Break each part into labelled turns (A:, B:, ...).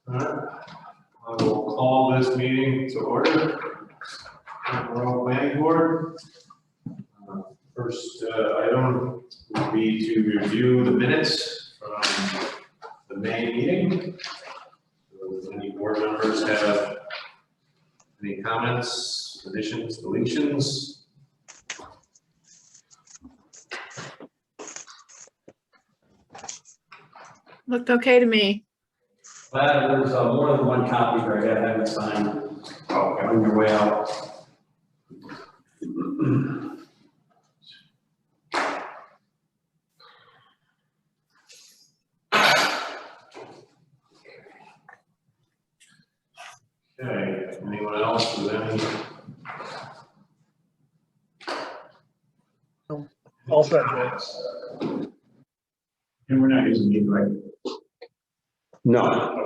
A: All right, I will call this meeting to order. Rural Planning Board. First item would be to review the minutes from the May meeting. So if any board members have any comments, additions, deletions?
B: Looked okay to me.
C: There's more than one copy right here I haven't signed. Okay. On your way out.
A: Okay, anyone else with any?
D: All set.
C: And we're not using these, right? No.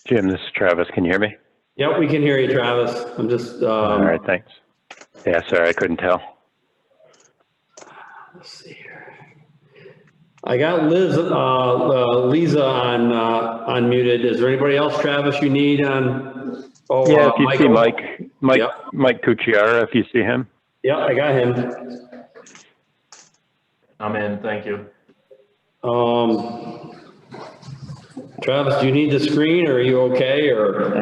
E: Jim, this is Travis. Can you hear me?
C: Yep, we can hear you, Travis. I'm just,
E: All right, thanks. Yeah, sorry, I couldn't tell.
C: let's see here. I got Liz, Lisa unmuted. Is there anybody else, Travis, you need on? Oh,
E: Yeah, if you see
C: Michael?
E: Mike Cucciara, if you see him.
C: Yep, I got him.
D: I'm in, thank you.
C: Travis, do you need the screen or are you okay, or?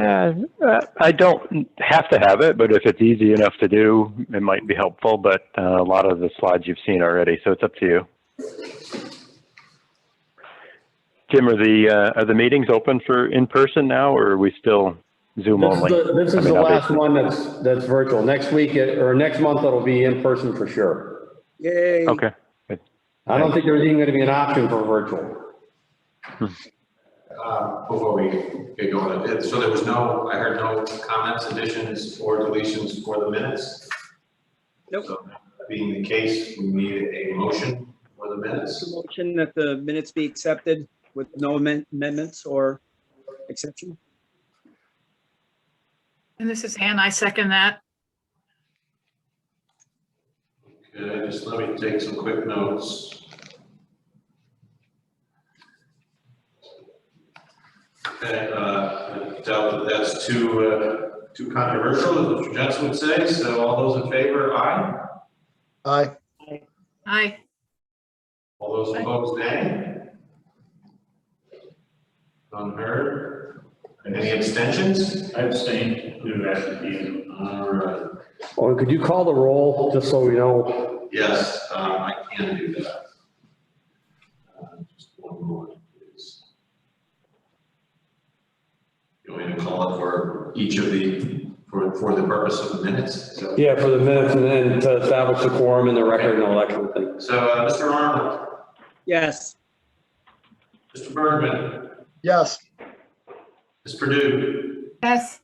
E: I don't have to have it, but if it's easy enough to do, it might be helpful. But a lot of the slides you've seen already, so it's up to you. Jim, are the meetings open for in person now, or are we still Zoom only?
C: This is the last one that's virtual. Next week or next month, it'll be in person for sure.
F: Yay.
E: Okay. Good.
C: I don't think there's even going to be an option for virtual.
A: Before we get going, so there was no, I heard no comments, additions, or deletions for the minutes?
F: Nope.
A: So that being the case, we need a motion for the minutes.
F: Motion that the minutes be accepted with no amendments or exception.
B: And this is Ann. I second that.
A: Okay, just let me take some quick notes. Okay, I doubt that that's too controversial, as Mr. Jensen would say. So all those in favor, aye.
D: Aye.
B: Aye.
A: All those opposed, nay. Unheard. And any abstentions?
C: I abstain due to absenteeism.
A: All right.
C: Oh, could you call the roll, just so we know?
A: Yes, I can do that. Just one moment, please. You want me to call it for each of the, for the purpose of the minutes? So,
C: Yeah, for the minutes and then to establish the quorum in the record and all that kind of thing.
A: so Mr. Arnold,
F: Yes.
A: Mr. Bergman,
D: Yes.
A: Ms. Purdue,
B: Yes.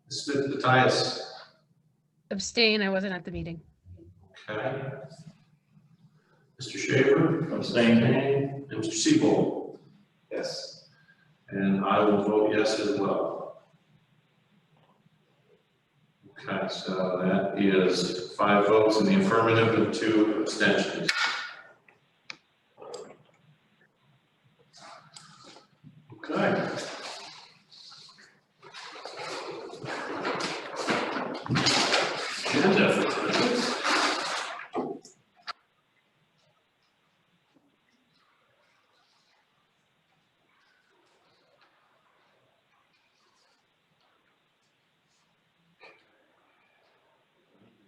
A: Ms. Smith Matthias.
G: Abstain, I wasn't at the meeting.
A: Okay. Mr. Schaefer?
C: Abstain.
A: And Mr. Siebel? Yes. And I will vote yes as well. Okay, so that is 5 votes in the affirmative and 2 abstentions. Okay. Agenda for tonight.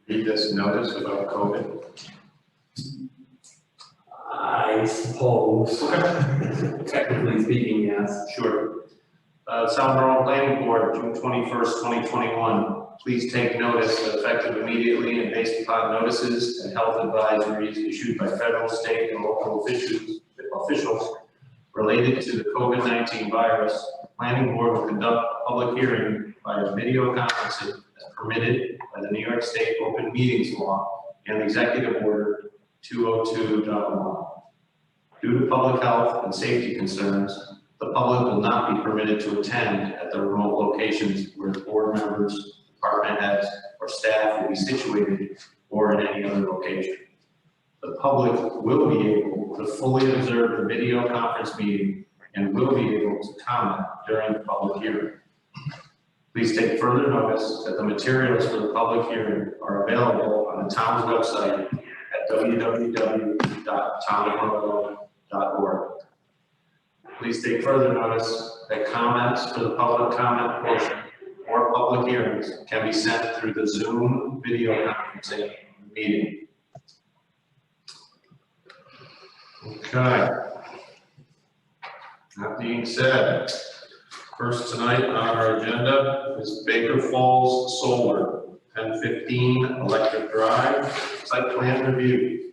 A: Read this notice about COVID.
C: I suppose. Technically speaking, yes.
A: Sure. South Rural Planning Board, June 21st, 2021. Please take notice that effective immediately and based upon notices and health advisories issued by federal, state, and local officials related to the COVID-19 virus, the Planning Board will conduct a public hearing by video conferencing as permitted by the New York State Open Meetings Law and Executive Order 202.1. Due to public health and safety concerns, the public will not be permitted to attend at the remote locations where board members, department heads, or staff will be situated or in any other location. The public will be able to fully observe the video conference meeting and will be able to comment during the public hearing. Please take further notice that the materials for the public hearing are available on the town's website at www.townofmonroe.org. Please take further notice that comments for the public comment portion or public hearings can be sent through the Zoom video conferencing meeting. Okay. That being said, first tonight on our agenda is Baker Falls Solar, 1015 Electric Drive, site plan review.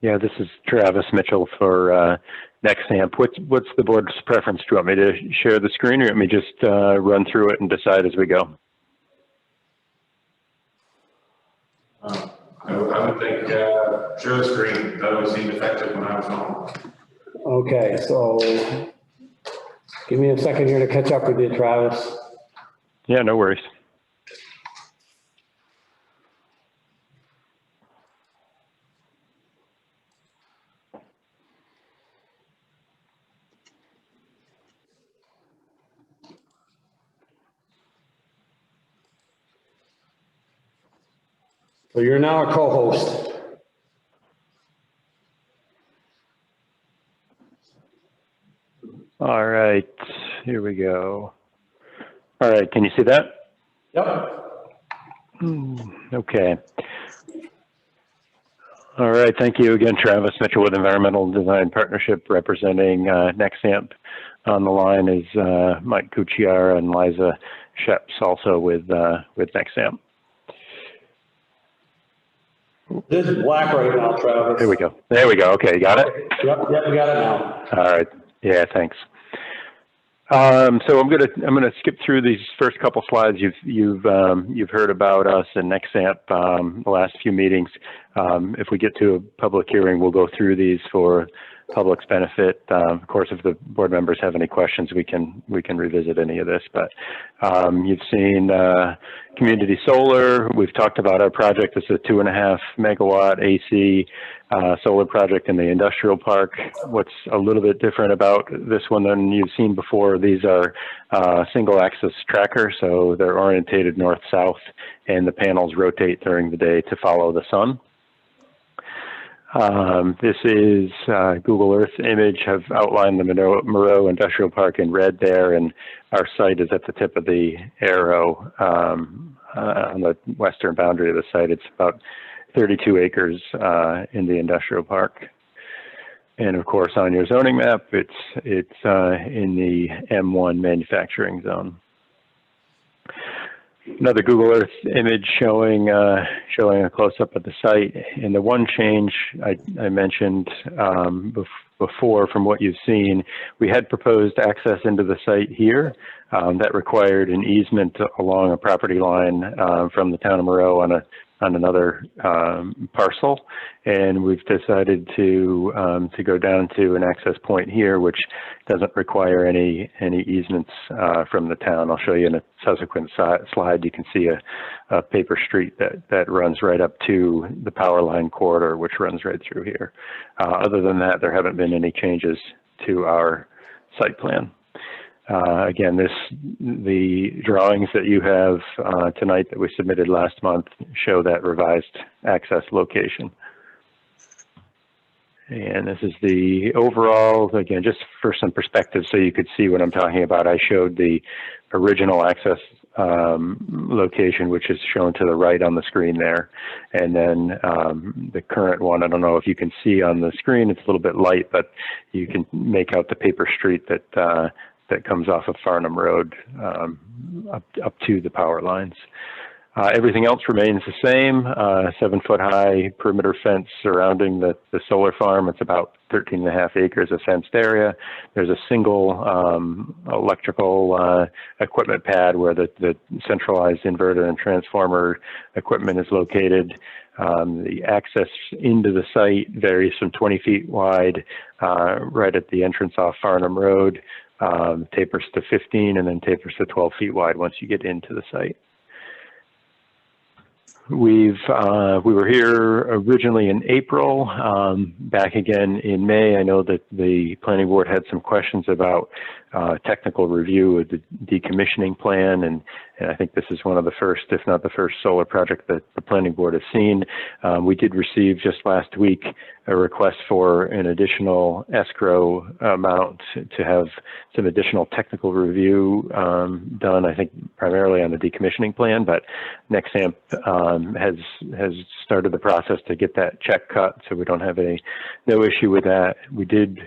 E: Yeah, this is Travis Mitchell for Nexamp. What's the board's preference? Do you want me to share the screen, or you want me to just run through it and decide as we go?
A: I would think share the screen. That would seem effective when I was home.
C: Okay, so give me a second here to catch up with you, Travis.
E: Yeah, no worries.
C: So you're now a co-host.
E: All right, here we go. All right, can you see that?
C: Yep.
E: Okay. All right, thank you again, Travis Mitchell with Environmental Design Partnership representing Nexamp. On the line is Mike Cucciara and Liza Sheps, also with Nexamp.
C: This is black right now, Travis.
E: There we go. There we go. Okay, you got it?
C: Yep, we got it now.
E: All right. Yeah, thanks. So I'm gonna skip through these first couple slides. You've heard about us and Nexamp the last few meetings. If we get to a public hearing, we'll go through these for public's benefit. Of course, if the board members have any questions, we can revisit any of this. But you've seen community solar. We've talked about our project. It's a 2.5 megawatt AC solar project in the industrial park. What's a little bit different about this one than you've seen before, these are single axis tracker, so they're orientated north-south, and the panels rotate during the day to follow the sun. This is Google Earth image. I've outlined the Moreau Industrial Park in red there, and our site is at the tip of the arrow on the western boundary of the site. It's about 32 acres in the industrial park. And of course, on your zoning map, it's in the M1 manufacturing zone. Another Google Earth image showing a close-up of the site. And the one change I mentioned before from what you've seen, we had proposed access into the site here. That required an easement along a property line from the town of Moreau on another parcel, and we've decided to go down to an access point here, which doesn't require any easements from the town. I'll show you in a subsequent slide. You can see a paper street that runs right up to the power line corridor, which runs right through here. Other than that, there haven't been any changes to our site plan. Again, the drawings that you have tonight that we submitted last month show that revised access location. And this is the overall, again, just for some perspective so you could see what I'm talking about. I showed the original access location, which is shown to the right on the screen there. And then the current one, I don't know if you can see on the screen, it's a little bit light, but you can make out the paper street that comes off of Farnham Road up to the power lines. Everything else remains the same, 7-foot-high perimeter fence surrounding the solar farm. It's about 13.5 acres of fenced area. There's a single electrical equipment pad where the centralized inverter and transformer equipment is located. The access into the site varies from 20 feet wide right at the entrance off Farnham Road, tapers to 15, and then tapers to 12 feet wide once you get into the site. We were here originally in April, back again in May. I know that the planning board had some questions about technical review of the decommissioning plan, and I think this is one of the first, if not the first, solar project that the planning board has seen. We did receive just last week a request for an additional escrow amount to have some additional technical review done, I think primarily on the decommissioning plan, but Nexamp has started the process to get that check cut, so we don't have no issue with that. We did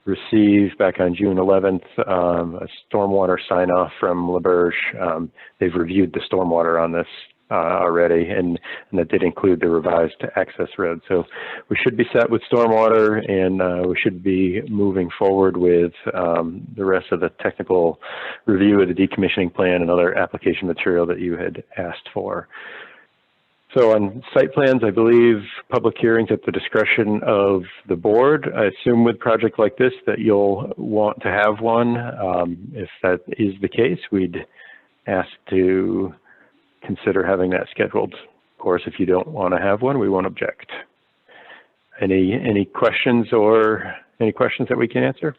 E: receive back on June 11th a stormwater sign off from LaBerge. They've reviewed the stormwater on this already, and that did include the revised access road. So we should be set with stormwater, and we should be moving forward with the rest of the technical review of the decommissioning plan and other application material that you had asked for. So on site plans, I believe public hearings at the discretion of the board. I assume with a project like this that you'll want to have one. If that is the case, we'd ask to consider having that scheduled. Of course, if you don't want to have one, we won't object. Any questions that we can answer?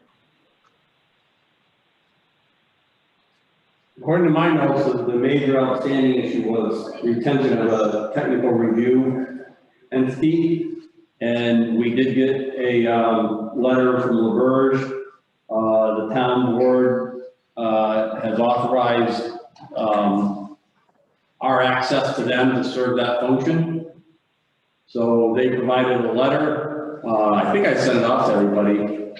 C: According to my notes, the major outstanding issue was retention of a technical review entity. And we did get a letter from LaBerge. The town board has authorized our access to them to serve that function. So they provided a letter. I think I sent it off to everybody.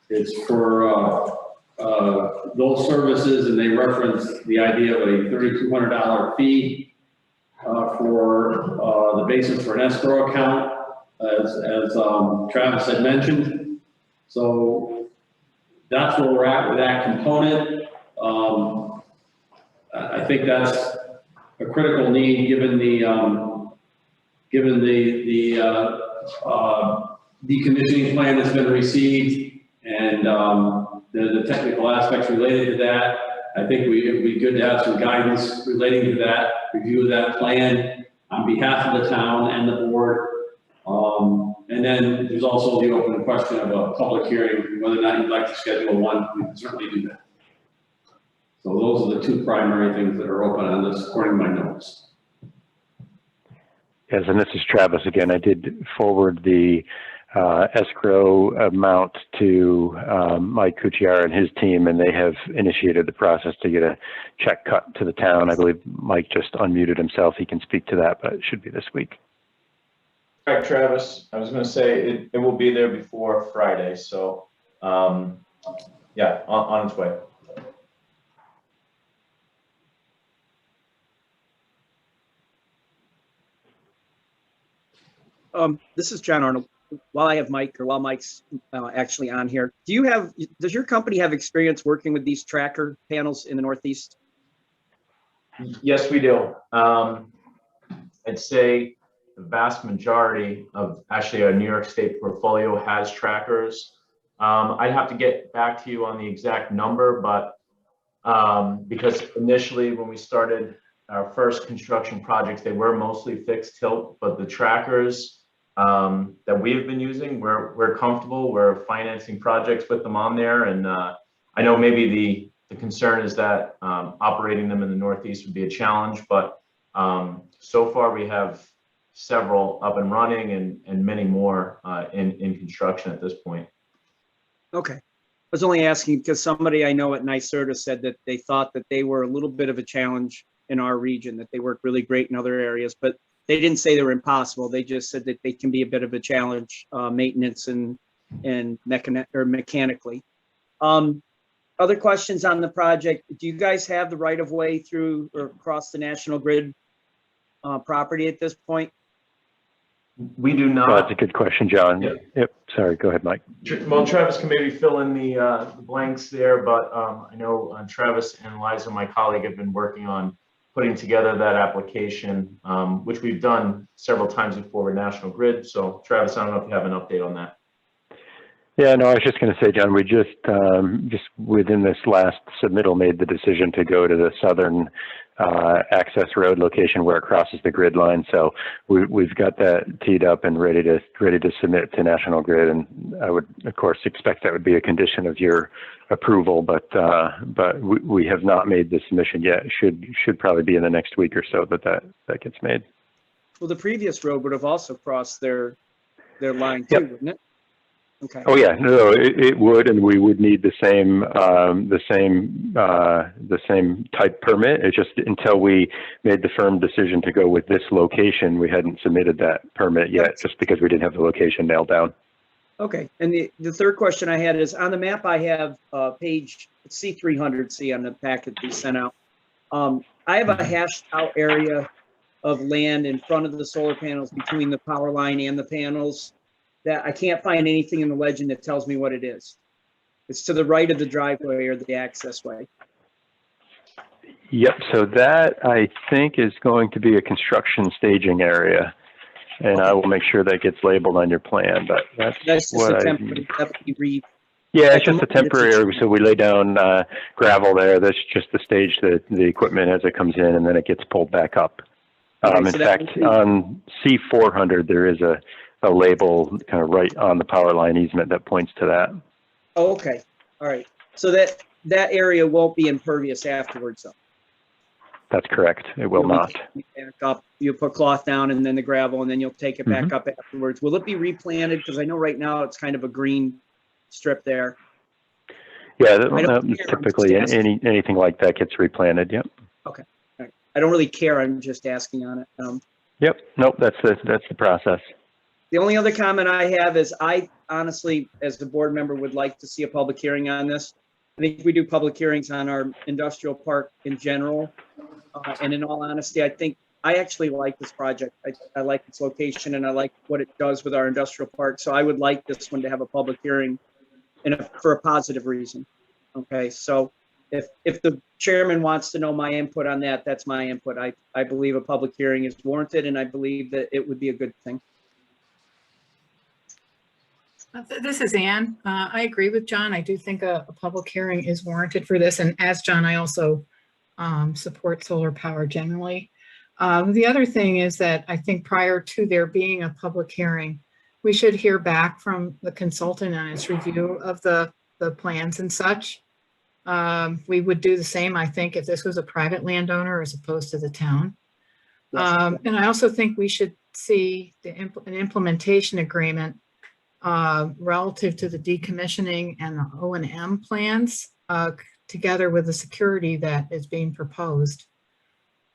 C: It's for those services, and they reference the idea of a $3,200 fee for the basis for an escrow account, as Travis had mentioned. So that's where we're at with that component. I think that's a critical need given the decommissioning plan that's been received, and the technical aspects related to that. I think it would be good to have some guidance relating to that, review of that plan on behalf of the town and the board. And then there's also the open question of a public hearing, whether or not you'd like to schedule one. We can certainly do that. So those are the two primary things that are open on this, according to my notes.
E: Yes, and this is Travis again. I did forward the escrow amount to Mike Cucciara and his team, and they have initiated the process to get a check cut to the town. I believe Mike just unmuted himself. He can speak to that, but it should be this week.
H: Correct, Travis. I was going to say it will be there before Friday. So, yeah, on its way.
F: This is John Arnold. While Mike's actually on here, does your company have experience working with these tracker panels in the Northeast?
H: Yes, we do. I'd say the vast majority of actually our New York State portfolio has trackers. I'd have to get back to you on the exact number, but because initially when we started our first construction projects, they were mostly fixed tilt, but the trackers that we've been using, we're comfortable. We're financing projects with them on there, and I know maybe the concern is that operating them in the Northeast would be a challenge, but so far we have several up and running, and many more in construction at this point.
F: Okay, I was only asking because somebody I know at NYSERDA said that they thought that they were a little bit of a challenge in our region, that they work really great in other areas, but they didn't say they were impossible. They just said that they can be a bit of a challenge, maintenance and mechanically. other questions on the project? Do you guys have the right of way through or across the National Grid property at this point?
H: We do
E: Well,
H: not.
E: that's a good question, John.
H: Yeah.
E: Yep, sorry, go ahead, Mike.
H: Well, Travis can maybe fill in the blanks there, but I know Travis and Liza, my colleague, have been working on putting together that application, which we've done several times before with National Grid. So Travis, I don't know if you have an update on that.
E: Yeah, no, I was just going to say, John, we just within this last submittal made the decision to go to the southern access road location where it crosses the grid line. So we've got that teed up and ready to submit to National Grid. And I would, of course, expect that would be a condition of your approval, but we have not made the submission yet. Should probably be in the next week or so that gets made.
F: Well, the previous road would have also crossed their line too,
E: Yep.
F: wouldn't it? Okay.
E: Oh yeah, no, it would, and we would need the same type permit. It's just until we made the firm decision to go with this location, we hadn't submitted that permit yet, just because we didn't have the location nailed down.
F: Okay, and the third question I had is, on the map I have page C300C on the packet we sent out. I have a hashed out area of land in front of the solar panels between the power line and the panels that I can't find anything in the legend that tells me what it is. It's to the right of the driveway or the access way.
E: Yep, so that I think is going to be a construction staging area, and I will make sure that gets labeled on your plan, but
F: That's
E: that's
F: just
E: what
F: a
E: I.
F: temporary,
E: Yeah,
F: at
E: it's
F: the
E: just a
F: moment,
E: temporary, so we lay down gravel there. That's just to stage the equipment as it comes in, and then it gets pulled back up.
F: Okay,
E: In
F: so that
E: fact,
F: would be-
E: on C400, there is a label kind of right on the power line easement that points to that.
F: Oh, okay, all right. So that area won't be impervious afterwards, though?
E: That's correct. It will
F: You'll be
E: not.
F: taking it back up, you put cloth down and then the gravel, and then you'll take it back up afterwards. Will it be replanted? Because I know right now it's kind of a green strip there.
E: Yeah,
F: I don't care, I'm
E: typically
F: just asking.
E: anything like that gets replanted. Yep.
F: I don't really care, I'm just asking on it.
E: Yep. Nope. That's the process.
F: The only other comment I have is I honestly, as the board member, would like to see a public hearing on this. I think we do public hearings on our industrial park in general. And in all honesty, I actually like this project. I like its location and I like what it does with our industrial park. So I would like this one to have a public hearing for a positive reason. Okay, so if the chairman wants to know my input on that, that's my input. I believe a public hearing is warranted and I believe that it would be a good thing.
B: This is Ann. I agree with John. I do think a public hearing is warranted for this. And as John, I also support solar power generally. The other thing is that I think prior to there being a public hearing, we should hear back from the consultant on his review of the plans and such. We would do the same, I think, if this was a private landowner as opposed to the town. And I also think we should see an implementation agreement relative to the decommissioning and the O&M plans together with the security that is being proposed.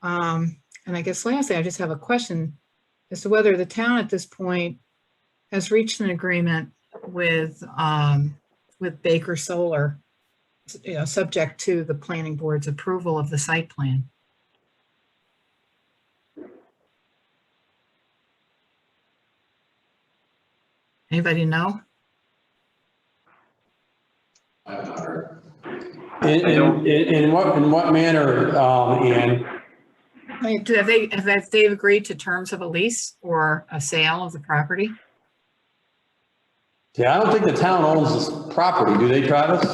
B: And I guess lastly, I just have a question as to whether the town at this point has reached an agreement with Baker Solar, subject to the planning board's approval of the site plan. Anybody know?
I: In what manner, Ann?
B: I mean, have they agreed to terms of a lease or a sale of the property?
I: See, I don't think the town owns this property, do they, Travis?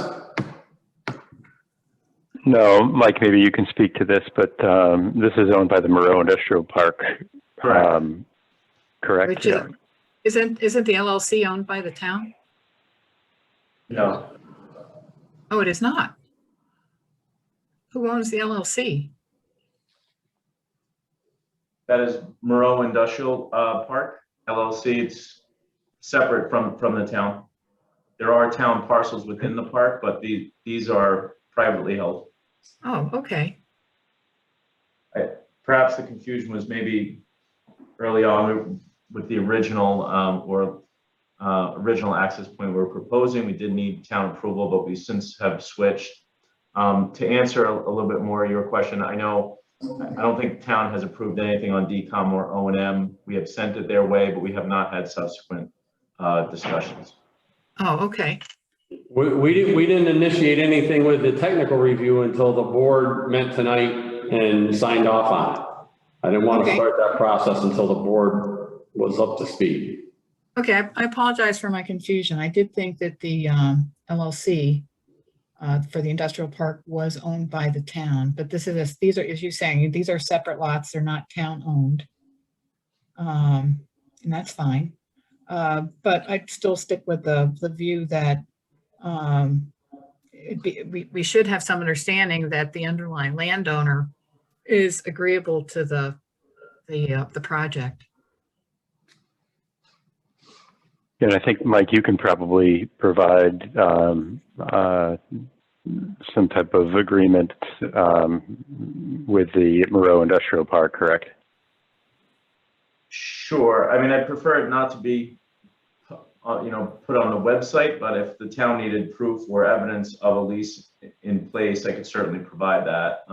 E: No, Mike, maybe you can speak to this, but this is owned by the Moreau Industrial Park.
H: Correct.
E: Correct.
B: Which
E: Yeah.
B: isn't the LLC owned by the town?
H: No,
B: Oh, it is not. Who owns the LLC?
H: that is Moreau Industrial Park LLC. It's separate from the town. There are town parcels within the park, but these are privately held.
B: Oh, okay.
H: Perhaps the confusion was maybe early on with the original, or original access point we were proposing. We did need town approval, but we since have switched. To answer a little bit more of your question, I don't think town has approved anything on DCOM or O&M. We have sent it their way, but we have not had subsequent discussions.
B: Oh, okay.
I: We didn't initiate anything with the technical review until the board met tonight and signed off on it. I didn't want to
B: Okay.
I: start that process until the board was up to speed.
B: Okay, I apologize for my confusion. I did think that the LLC for the industrial park was owned by the town, but these are, as you're saying, these are separate lots. They're not town owned. And that's fine. But I'd still stick with the view that we should have some understanding that the underlying landowner is agreeable to the project.
E: And I think, Mike, you can probably provide some type of agreement with the Moreau Industrial Park, correct?
H: Sure. I mean, I'd prefer it not to be, put on the website, but if the town needed proof or evidence of a lease in place, I could certainly provide that,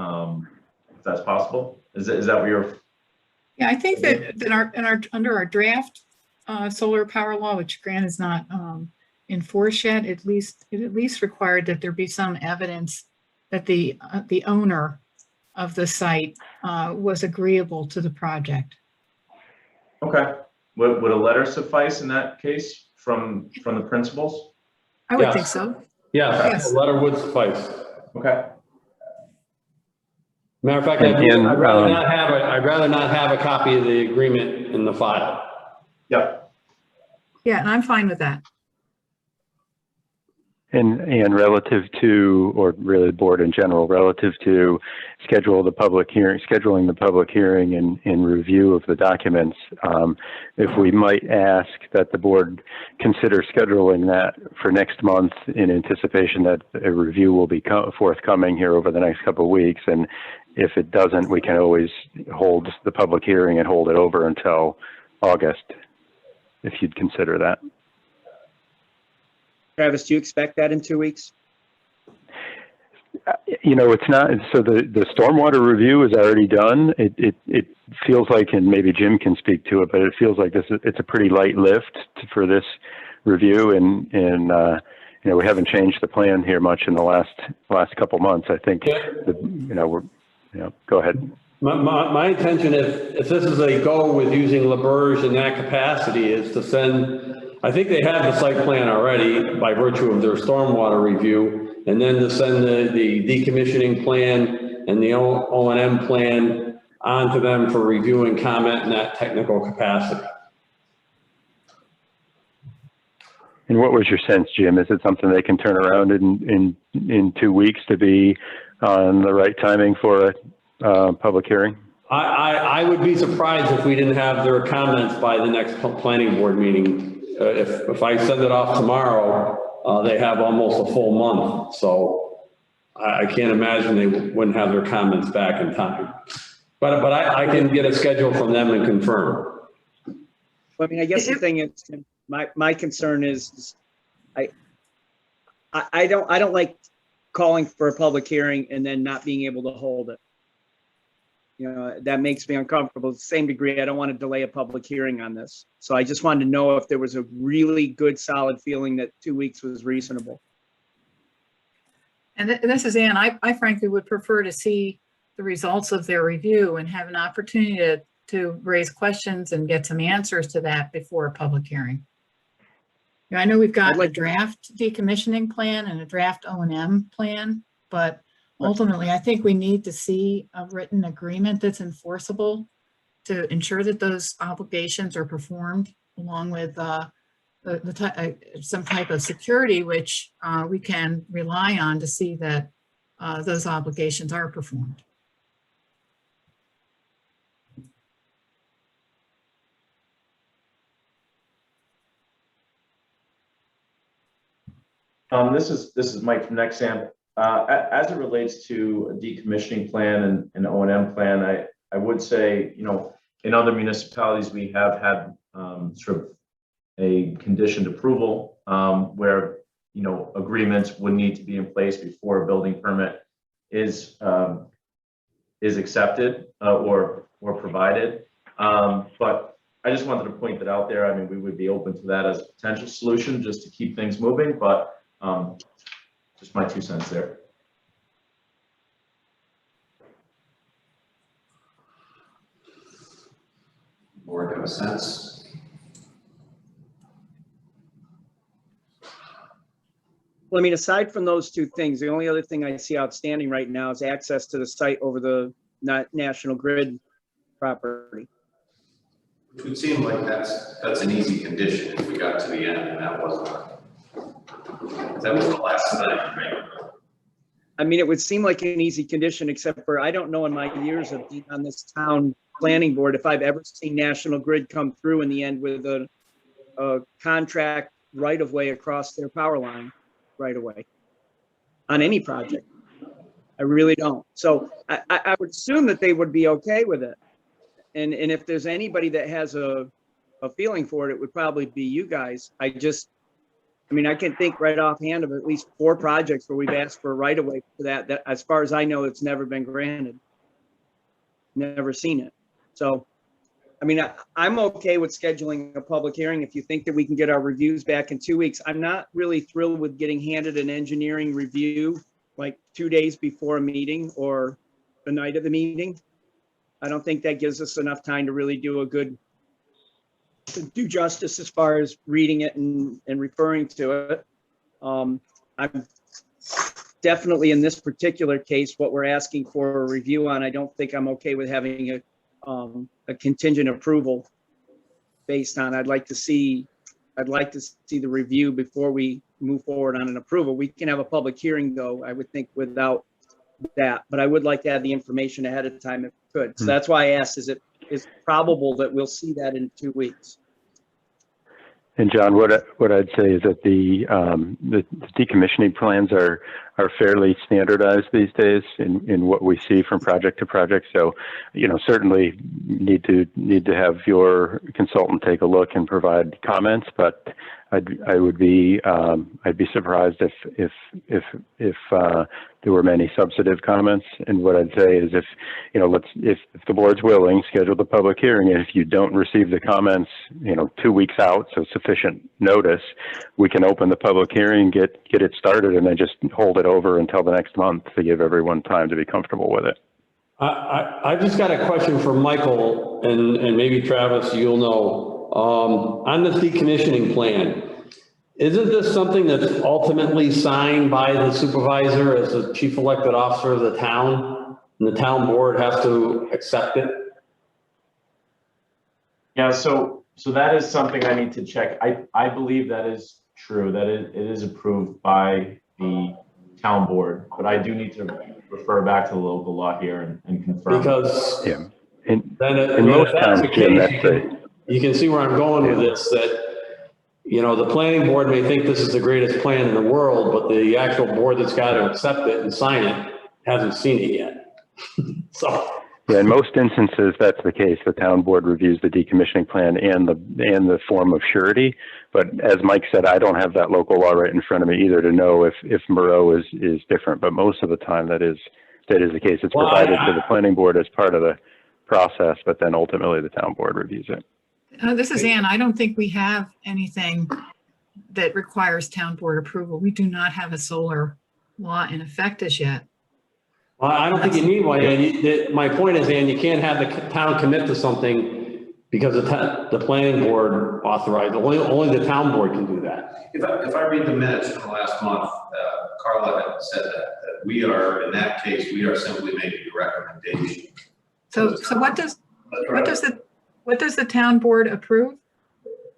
H: if that's possible. Is that what you're?
B: Yeah, I think that under our draft solar power law, which Grant is not enforced yet, it at least required that there be some evidence that the owner of the site was agreeable to the project.
H: Okay. Would a letter suffice in that case from the principals?
B: I would
I: Yes.
B: think so.
I: Yes,
B: Yes.
I: a letter would suffice.
H: Okay.
I: Matter of fact,
E: And
I: I'd rather not have a copy of the agreement in the file.
H: Yep.
B: Yeah, and I'm fine with that.
E: And relative to, or really the board in general, relative to scheduling the public hearing and review of the documents, if we might ask that the board consider scheduling that for next month in anticipation that a review will be forthcoming here over the next couple of weeks. And if it doesn't, we can always hold the public hearing and hold it over until August, if you'd consider that.
F: Travis, do you expect that in 2 weeks?
E: It's not, so the stormwater review is already done. It feels like, and maybe Jim can speak to it, but it feels like it's a pretty light lift for this review. And we haven't changed the plan here much in the last couple months. I think, go ahead.
I: My intention, if this is a go with using LaBerge in that capacity, is to send, I think they have the site plan already by virtue of their stormwater review, and then to send the decommissioning plan and the O&M plan on to them for review and comment in that technical capacity.
E: And what was your sense, Jim? Is it something they can turn around in 2 weeks to be on the right timing for a public hearing?
I: I would be surprised if we didn't have their comments by the next planning board meeting. If I send it off tomorrow, they have almost a full month. So I can't imagine they wouldn't have their comments back in time. But I can get a schedule from them and confirm.
F: I mean, I guess the thing is, my concern is I don't like calling for a public hearing and then not being able to hold it. That makes me uncomfortable. To the same degree, I don't want to delay a public hearing on this. So I just wanted to know if there was a really good, solid feeling that 2 weeks was reasonable.
B: And this is Ann. I frankly would prefer to see the results of their review and have an opportunity to raise questions and get some answers to that before a public hearing. I know we've got a draft decommissioning plan and a draft O&M plan, but ultimately, I think we need to see a written agreement that's enforceable to ensure that those obligations are performed, along with some type of security, which we can rely on to see that those obligations are performed.
H: This is Mike from Nexamp. As it relates to a decommissioning plan and an O&M plan, I would say, in other municipalities, we have had sort of a conditioned approval, where, agreements would need to be in place before a building permit is accepted, or provided. But I just wanted to point that out there. I mean, we would be open to that as a potential solution just to keep things moving, but just my 2 cents there.
A: Board have a sense?
F: Well, I mean, aside from those two things, the only other thing I see outstanding right now is access to the site over the National Grid property.
A: It would seem like that's an easy condition if we got to the end and that wasn't. That was the last time, right?
F: I mean, it would seem like an easy condition, except for I don't know in my years of being on this town planning board if I've ever seen National Grid come through in the end with a contract right of way across their power line right away on any project. I really don't. So I would assume that they would be okay with it. And if there's anybody that has a feeling for it, it would probably be you guys. I mean, I can think right offhand of at least 4 projects where we've asked for a right of way for that as far as I know, it's never been granted. Never seen it. So, I mean, I'm okay with scheduling a public hearing if you think that we can get our reviews back in 2 weeks. I'm not really thrilled with getting handed an engineering review like 2 days before a meeting or the night of the meeting. I don't think that gives us enough time to really do justice as far as reading it and referring to it. I'm definitely in this particular case, what we're asking for a review on, I don't think I'm okay with having a contingent approval based on. I'd like to see the review before we move forward on an approval. We can have a public hearing though, I would think, without that, but I would like to have the information ahead of time if we could. So that's why I asked, is it probable that we'll see that in 2 weeks?
E: And John, what I'd say is that the decommissioning plans are fairly standardized these days in what we see from project to project. So, certainly need to have your consultant take a look and provide comments, but I'd be surprised if there were many substantive comments. And what I'd say is if the board's willing, schedule the public hearing. And if you don't receive the comments, 2 weeks out, so sufficient notice, we can open the public hearing, get it started, and then just hold it over until the next month to give everyone time to be comfortable with it.
I: I just got a question for Michael, and maybe Travis, you'll know. On this decommissioning plan, isn't this something that's ultimately signed by the supervisor as the chief elected officer of the town, and the town board has to accept it?
H: Yeah, so that is something I need to check. I believe that is true, that it is approved by the town board, but I do need to refer back to the local law here and confirm.
I: Because
E: Yeah.
I: in
E: most towns, Jim,
I: you can see where I'm going with this, that, the planning board may think this is the greatest plan in the world, but the actual board that's got to accept it and sign it hasn't seen it yet. So.
E: Yeah, in most instances, that's the case. The town board reviews the decommissioning plan and the form of surety. But as Mike said, I don't have that local law right in front of me either to know if Moreau is different. But most of the time, that is the case. It's provided to the planning board as part of the process, but then ultimately the town board reviews it.
B: This is Ann. I don't think we have anything that requires town board approval. We do not have a solar law in effect as yet.
I: Well, I don't think you need one. My point is, Ann, you can't have the town commit to something because the planning board authorized. Only the town board can do that.
A: If I read the minutes from last month, Carla had said that we are, in that case, we are simply making a recommendation.
B: So what does the town board approve?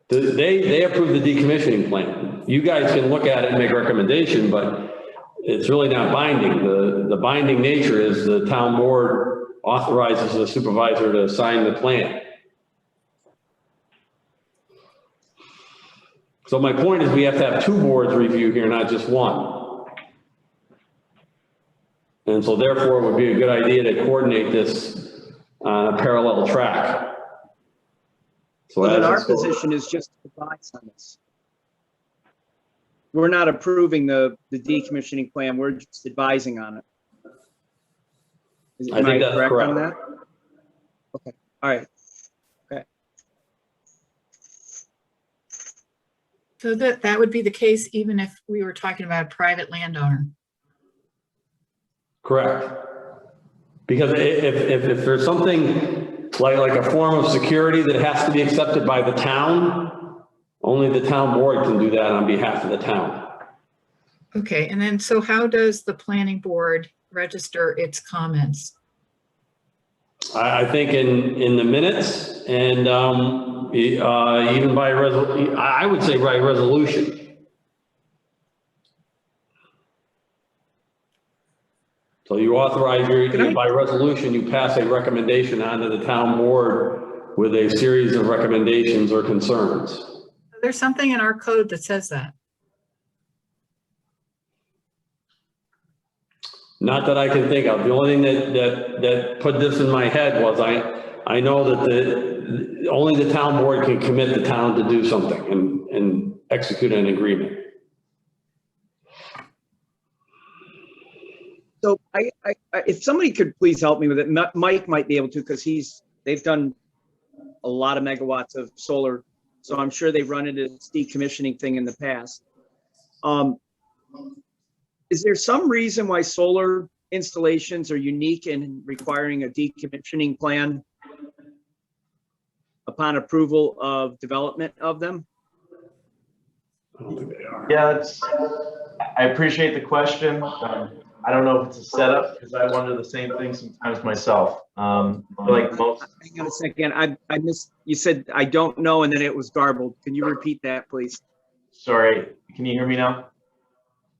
I: They approve the decommissioning plan. You guys can look at it and make a recommendation, but it's really not binding. The binding nature is the town board authorizes the supervisor to sign the plan. So my point is we have to have 2 boards review here, not just one. And so therefore it would be a good idea to coordinate this on a parallel track. So
F: Well, then
I: as
F: our
I: it's going-
F: position is just to advise on this. We're not approving the decommissioning plan, we're just advising on it.
I: I think that's
F: correct on
I: correct.
F: that? Okay, all right.
B: So that would be the case even if we were talking about a private landowner.
I: Correct. Because if there's something like a form of security that has to be accepted by the town, only the town board can do that on behalf of the town.
B: Okay, and then so how does the planning board register its comments?
I: I think in the minutes and even by I would say by resolution. So you authorize by resolution, you pass a recommendation onto the town board with a series of recommendations or concerns.
B: There's something in our code that says that.
I: Not that I can think of. The only thing that put this in my head was I know that only the town board can commit the town to do something and execute an agreement.
F: So if somebody could please help me with it, Mike might be able to, because they've done a lot of megawatts of solar. So I'm sure they've run into this decommissioning thing in the past. Is there some reason why solar installations are unique in requiring a decommissioning plan upon approval of development of them?
I: I don't think they are.
H: Yeah, I appreciate the question. I don't know if it's a setup because I wonder the same thing sometimes myself. Like most.
F: Hang on a second. I missed, you said, I don't know, and then it was garbled. Can you repeat that, please?
H: Sorry, can you hear me now?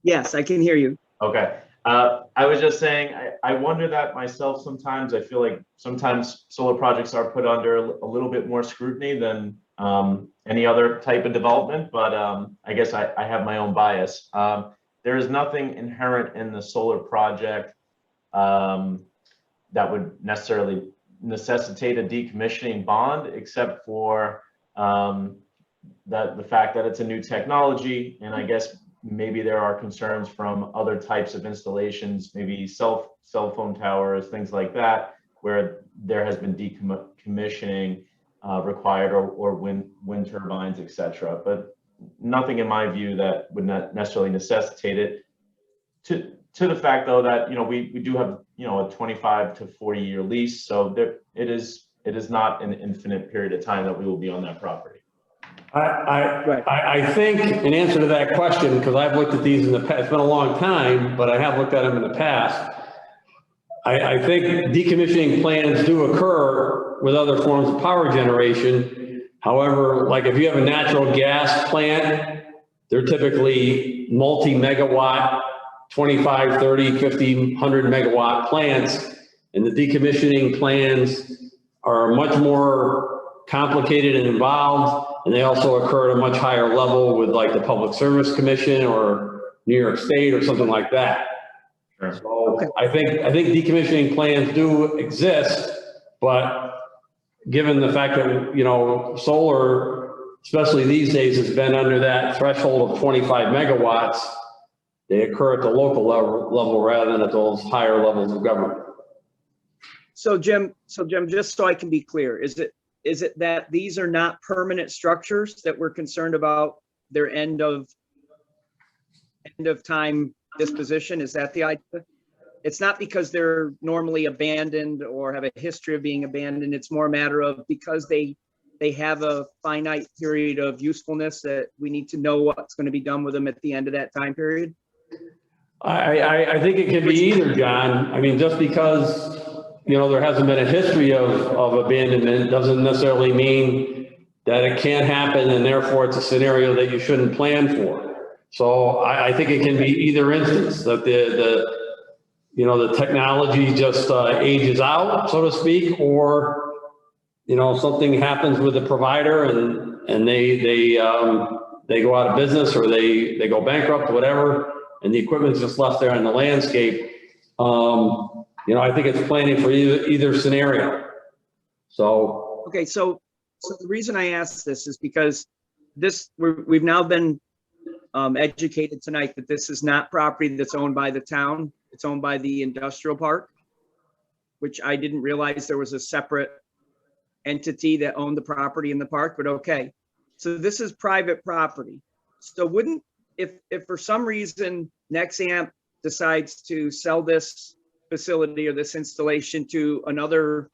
F: Yes, I can hear you.
H: Okay. I was just saying, I wonder that myself sometimes. I feel like sometimes solar projects are put under a little bit more scrutiny than any other type of development, but I guess I have my own bias. There is nothing inherent in the solar project that would necessarily necessitate a decommissioning bond, except for the fact that it's a new technology, and I guess maybe there are concerns from other types of installations, maybe cell phone towers, things like that, where there has been decommissioning required, or wind turbines, etc. But nothing in my view that would not necessarily necessitate it. To the fact though that we do have a 25 to 40 year lease, so it is not an infinite period of time that we will be on that property.
I: I think in answer to that question, because I've looked at these in the past, it's been a long time, but I have looked at them in the past. I think decommissioning plans do occur with other forms of power generation. However, like if you have a natural gas plant, they're typically multi-megawatt, 25, 30, 50, 100 megawatt plants. And the decommissioning plans are much more complicated and involved. And they also occur at a much higher level with like the Public Service Commission or New York State or something like that.
H: Sure.
I: So I think decommissioning plans do exist, but given the fact that, solar, especially these days, has been under that threshold of 25 megawatts, they occur at the local level rather than at those higher levels of government.
F: So Jim, just so I can be clear, is it that these are not permanent structures that we're concerned about their end of time disposition? Is that the idea? It's not because they're normally abandoned or have a history of being abandoned. It's more a matter of because they have a finite period of usefulness that we need to know what's going to be done with them at the end of that time period.
I: I think it can be either, John. I mean, just because, there hasn't been a history of abandonment doesn't necessarily mean that it can't happen, and therefore it's a scenario that you shouldn't plan for. So I think it can be either instance, that the technology just ages out, so to speak, or, something happens with the provider and they go out of business, or they go bankrupt, whatever, and the equipment's just left there in the landscape. I think it's planning for either scenario. So.
F: Okay, so So the reason I asked this is because we've now been educated tonight that this is not property that's owned by the town. It's owned by the industrial park, which I didn't realize there was a separate entity that owned the property in the park, but okay. So this is private property. So wouldn't, if for some reason Nexamp decides to sell this facility or this installation to another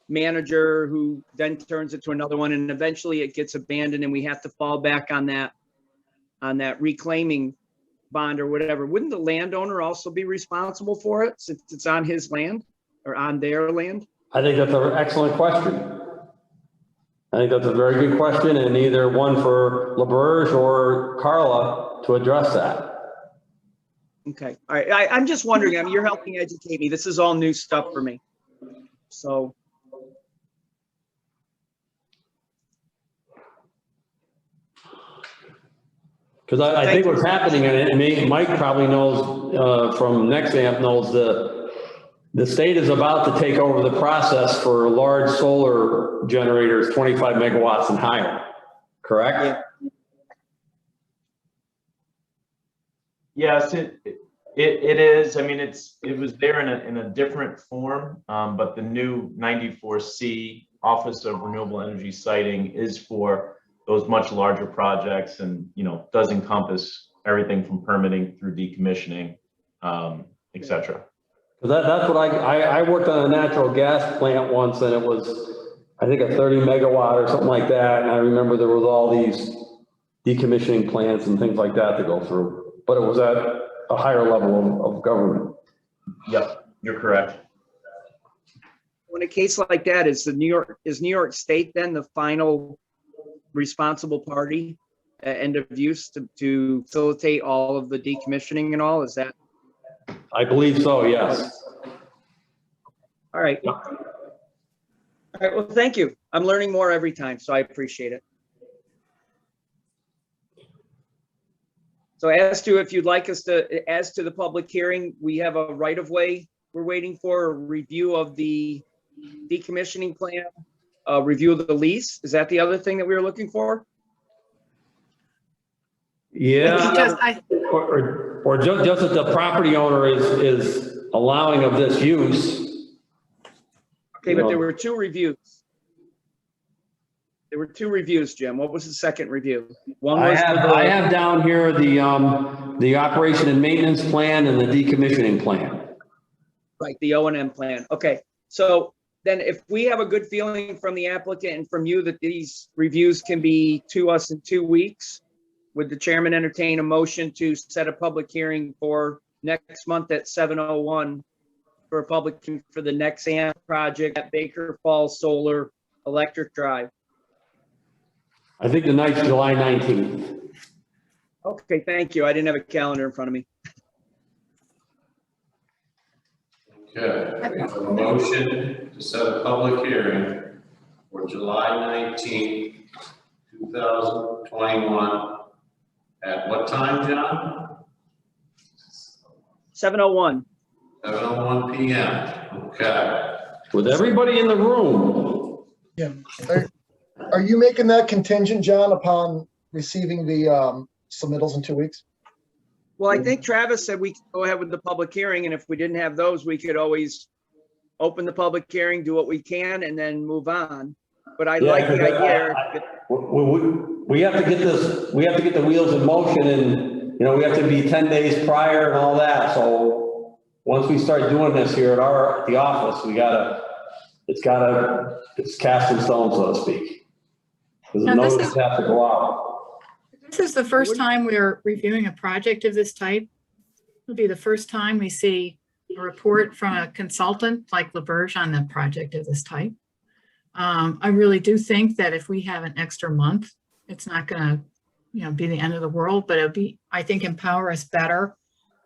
F: manager who then turns it to another one, and eventually it gets abandoned and we have to fall back on that reclaiming bond or whatever, wouldn't the landowner also be responsible for it since it's on his land or on their land?
I: I think that's an excellent question. I think that's a very good question, and either one for LaBerge or Carla to address that.
F: Okay, all right. I'm just wondering, I mean, you're helping educate me. This is all new stuff for me. So.
I: Because I think what's happening, and Mike probably knows, from Nexamp knows the state is about to take over the process for large solar generators, 25 megawatts and higher, correct?
F: Yeah.
H: Yes, it is. I mean, it was there in a different form, but the new 94C Office of Renewable Energy Siting is for those much larger projects, and does encompass everything from permitting through decommissioning, et cetera.
I: That's what I worked on a natural gas plant once, and it was, I think, a 30 megawatt or something like that. And I remember there was all these decommissioning plants and things like that to go through, but it was at a higher level of government.
H: Yep, you're correct.
F: In a case like that, is New York State then the final responsible party at end of use to facilitate all of the decommissioning and all? Is that?
I: I believe so, yes.
F: All right. All right, well, thank you. I'm learning more every time, so I appreciate it. So as to, if you'd like us to, as to the public hearing, we have a right of way we're waiting for, a review of the decommissioning plan, a review of the lease. Is that the other thing that we were looking for?
I: Yeah, or just that the property owner is allowing of this use.
F: Okay, but there were two reviews. There were two reviews, Jim. What was the second review? One was
I: I have down here the operation and maintenance plan and the decommissioning plan.
F: Right, the O&M plan. Okay, so then if we have a good feeling from the applicant and from you that these reviews can be to us in 2 weeks, would the chairman entertain a motion to set a public hearing for next month at 7:01 for a public hearing for the Nexamp project at Baker Falls Solar Electric Drive?
I: I think the night's July 19th.
F: Okay, thank you. I didn't have a calendar in front of me.
A: Okay, we have a motion to set a public hearing for July 19th, 2021. At what time, John?
F: 7:01.
A: 7:01 PM. Okay.
I: With everybody in the room.
D: Yeah. Are you making that contingent, John, upon receiving the submittals in 2 weeks?
F: Well, I think Travis said we could go ahead with the public hearing, and if we didn't have those, we could always open the public hearing, do what we can, and then move on. But I like the idea.
I: We have to get this, we have to get the wheels in motion, and, we have to be 10 days prior and all that. So once we start doing this here at the office, it's cast in stone, so to speak. Because the notices have to go out.
B: This is the first time we're reviewing a project of this type. It'll be the first time we see a report from a consultant like LaBerge on the project of this type. I really do think that if we have an extra month, it's not going to, be the end of the world, but it'll be, I think, empower us better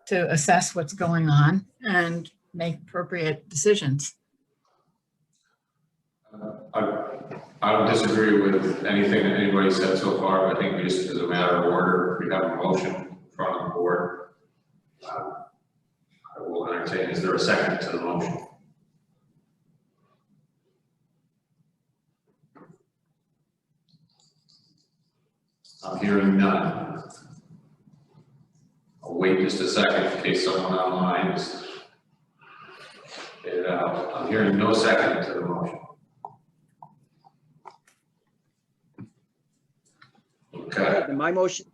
B: to assess what's going on and make appropriate decisions.
A: I don't disagree with anything that anybody said so far, but I think we just, as a matter of order, we have a motion in front of the board. I will entertain, is there a second to the motion? I'm hearing none. I'll wait just a second in case someone online is. I'm hearing no second to the motion. Okay.
F: Then my motion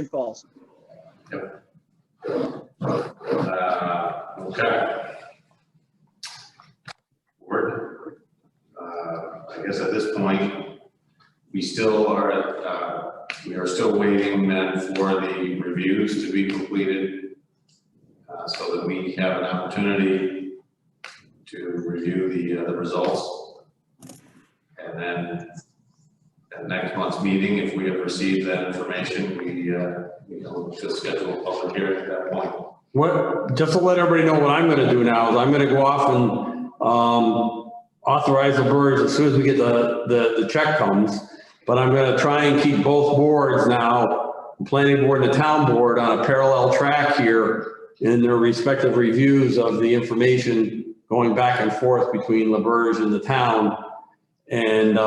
F: falls.
A: Okay. Word. I guess at this point, we are still waiting then for the reviews to be completed, so that we have an opportunity to review the results. And then at next month's meeting, if we have received that information, we look to schedule a public hearing at that point.
I: What, just to let everybody know what I'm gonna do now is I'm gonna go off and, authorize the birds as soon as we get the check comes. But I'm gonna try and keep both boards now, the planning board and the town board, on a parallel track here in their respective reviews of the information going back and forth between LaBerge and the town. And,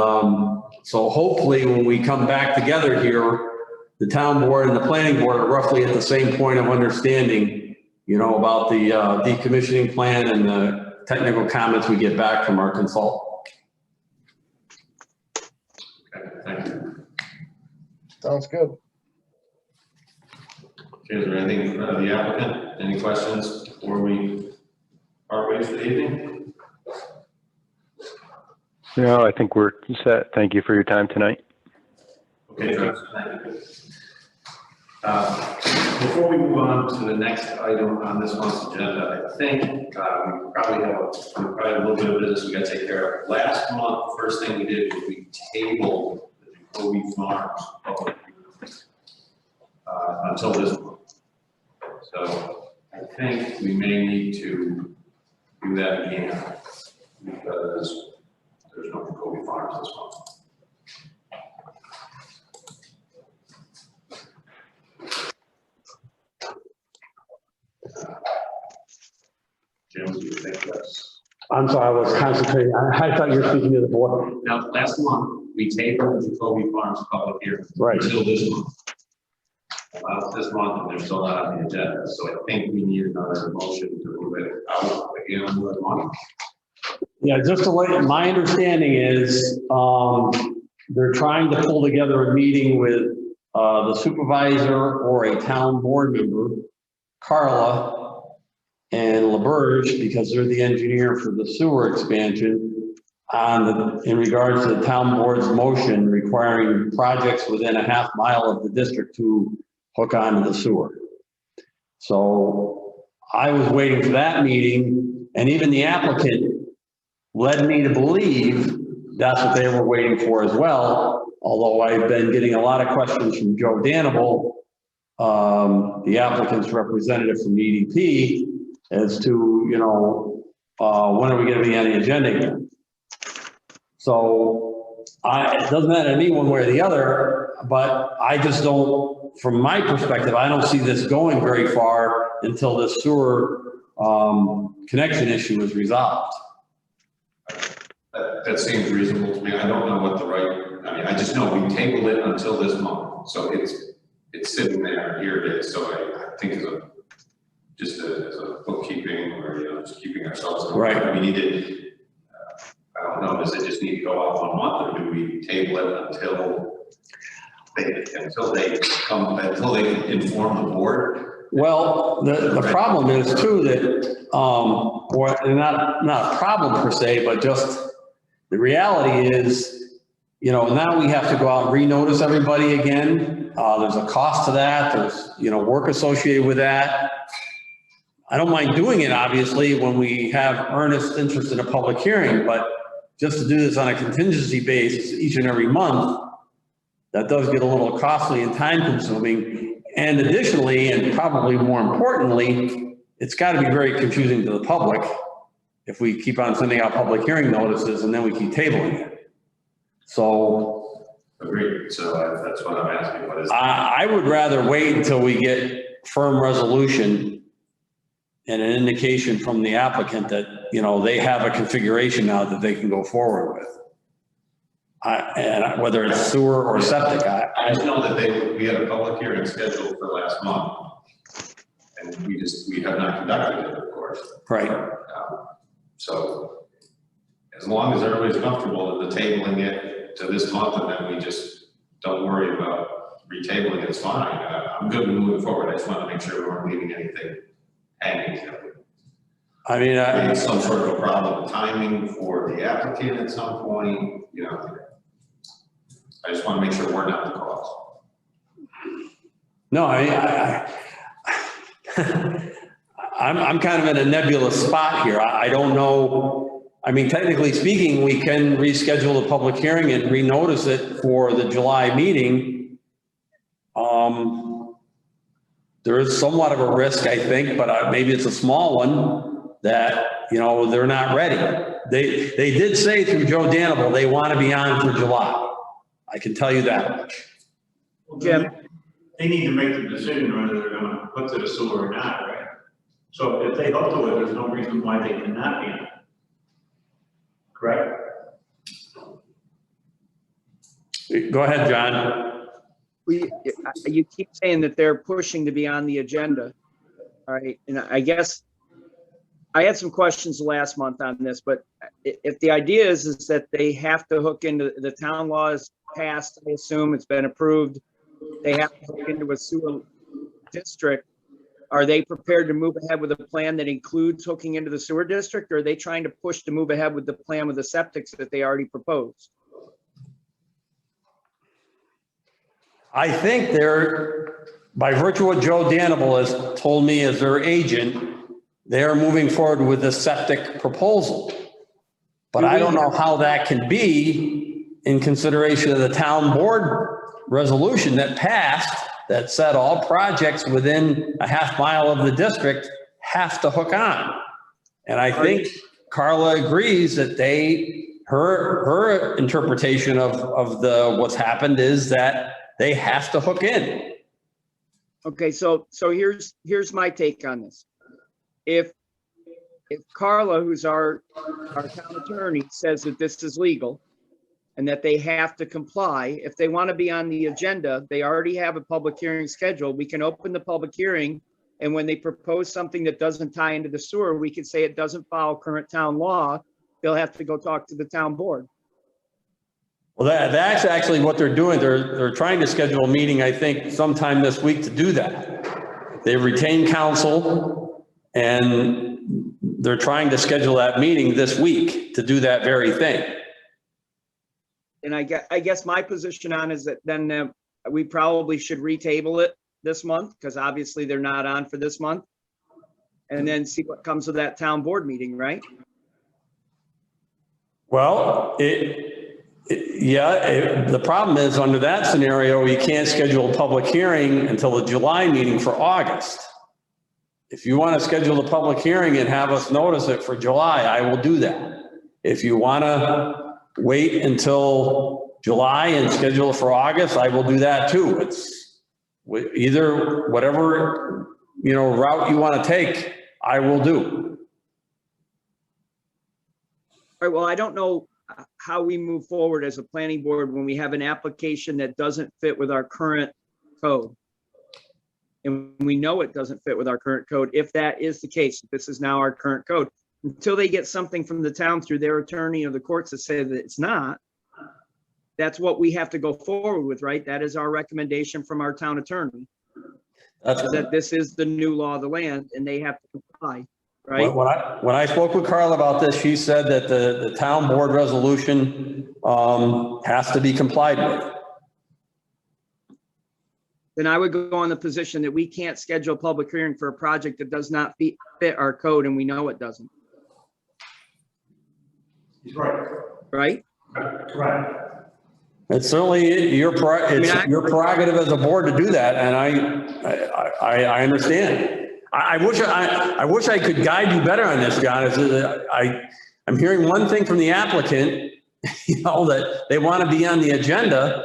I: so hopefully when we come back together here, the town board and the planning board are roughly at the same point of understanding, about the decommissioning plan and the technical comments we get back from our consultant.
A: Okay, thank you.
D: Sounds good.
A: Okay, is there anything for the applicant? Any questions before we part ways for the evening?
E: No, I think we're set. Thank you for your time tonight.
A: Okay, Travis, thank you. Before we move on to the next item on this month's agenda, I think we probably have a little bit of business we got to take care of. Last month, the first thing we did was we tabled the Jacoby Farms public until this month. So I think we may need to do that again because there's no Jacoby Farms this month. Jim, do you think that's?
I: I'm sorry, I was concentrating. I thought you were speaking to the board.
A: Now, last month, we tabled the Jacoby Farms public hearing.
I: Right.
A: Until this month. This month, and they're still not on the agenda, so I think we need another motion to move it out again another month.
I: Yeah, just to let, my understanding is, they're trying to pull together a meeting with, the supervisor or a town board member, Carla and LaBerge, because they're the engineer for the sewer expansion, in regards to the town board's motion requiring projects within a half mile of the district to hook onto the sewer. So I was waiting for that meeting, and even the applicant led me to believe that's what they were waiting for as well. Although I've been getting a lot of questions from Joe Danable, the applicant's representative from EDP, as to, when are we going to be on the agenda again? So it doesn't matter to me one way or the other, but I just don't, from my perspective, I don't see this going very far until the sewer connection issue is resolved.
A: That seems reasonable to me. I don't know what I just know we tabled it until this month. So it's sitting there, here it is. So I think as a bookkeeping or, just keeping ourselves in order.
I: Right.
A: We need to, I don't know, does it just need to go out 1 month or do we table it until they inform the board?
I: Well, the problem is too that, or not a problem per se, but just the reality is, now we have to go out and renotice everybody again. There's a cost to that. There's, work associated with that. I don't mind doing it, obviously, when we have earnest interest in a public hearing, but just to do this on a contingency basis each and every month, that does get a little costly and time consuming. And additionally, and probably more importantly, it's got to be very confusing to the public if we keep on sending out public hearing notices and then we keep tabling it. So.
A: Agreed. So that's what I'm asking. What is?
I: I would rather wait until we get firm resolution and an indication from the applicant that, they have a configuration now that they can go forward with. And whether it's sewer or septic,
A: I just know that we had a public hearing scheduled for last month. And we have not conducted it, of course.
I: right.
A: So as long as everybody's comfortable in the tabling it to this month, and then we just don't worry about retabling it, it's fine. I'm good with moving forward. I just want to make sure we weren't leaving anything hanging.
I: I mean,
A: Create some sort of a problem with timing for the applicant at some point, I just want to make sure we're not the cause.
I: no, I'm kind of in a nebulous spot here. I don't know. I mean, technically speaking, we can reschedule the public hearing and renotice it for the July meeting. There is somewhat of a risk, I think, but maybe it's a small one that, they're not ready. They did say through Joe Danable, they want to be on for July. I can tell you that much.
F: Jim?
J: They need to make the decision whether they're gonna hook to the sewer or not, right? So if they hook to it, there's no reason why they cannot be on it. Correct?
I: Go ahead, John.
F: You keep saying that they're pushing to be on the agenda. All right, and I guess I had some questions last month on this, but if the idea is that they have to hook into the town laws passed, I assume it's been approved, they have to hook into a sewer district. Are they prepared to move ahead with a plan that includes hooking into the sewer district, or are they trying to push to move ahead with the plan with the septics that they already proposed?
I: I think they're, by virtue of what Joe Danable has told me as their agent, they're moving forward with the septic proposal. But I don't know how that can be in consideration of the town board resolution that passed that said all projects within a half mile of the district have to hook on. And I think Carla agrees that her interpretation of what's happened is that they have to hook in.
F: Okay, so here's my take on this. If Carla, who's our town attorney, says that this is legal and that they have to comply, if they want to be on the agenda, they already have a public hearing scheduled. We can open the public hearing, and when they propose something that doesn't tie into the sewer, we can say it doesn't follow current town law. They'll have to go talk to the town board.
I: Well, that's actually what they're doing. They're trying to schedule a meeting, I think, sometime this week to do that. They retain counsel, and they're trying to schedule that meeting this week to do that very thing.
F: And I guess my position on is that then we probably should retable it this month, because obviously they're not on for this month, and then see what comes of that town board meeting, right?
I: Well, the problem is under that scenario, you can't schedule a public hearing until the July meeting for August. If you want to schedule a public hearing and have us notice it for July, I will do that. If you want to wait until July and schedule it for August, I will do that too. It's either whatever, route you want to take, I will do.
F: All right, well, I don't know how we move forward as a planning board when we have an application that doesn't fit with our current code. And we know it doesn't fit with our current code. If that is the case, this is now our current code. Until they get something from the town through their attorney or the courts that say that it's not, that's what we have to go forward with, right? That is our recommendation from our town attorney. Is that this is the new law of the land and they have to comply, right?
I: When I spoke with Carla about this, she said that the town board resolution has to be complied with.
F: Then I would go on the position that we can't schedule a public hearing for a project that does not fit our code, and we know it doesn't.
J: He's right.
F: Right?
J: Right.
I: It's certainly your prerogative as a board to do that, and I understand. I wish I could guide you better on this, John. I'm hearing one thing from the applicant, that they want to be on the agenda,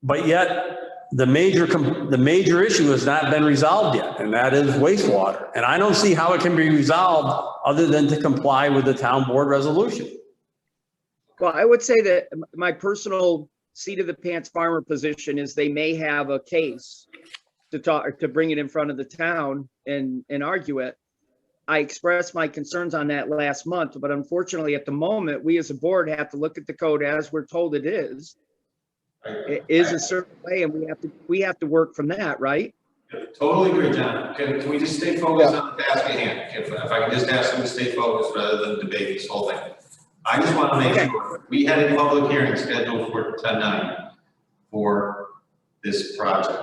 I: but yet the major issue has not been resolved yet, and that is wastewater. And I don't see how it can be resolved other than to comply with the town board resolution.
F: Well, I would say that my personal seat of the pants farmer position is they may have a case to bring it in front of the town and argue it. I expressed my concerns on that last month, but unfortunately at the moment, we as a board have to look at the code as we're told it is. It is a certain way and we have to work from that, right?
A: Totally agree, John. Can we just stay focused on the task at hand? If I can just ask them to stay focused rather than debate this whole thing. I just want to make sure, we had a public hearing scheduled for tonight for this project.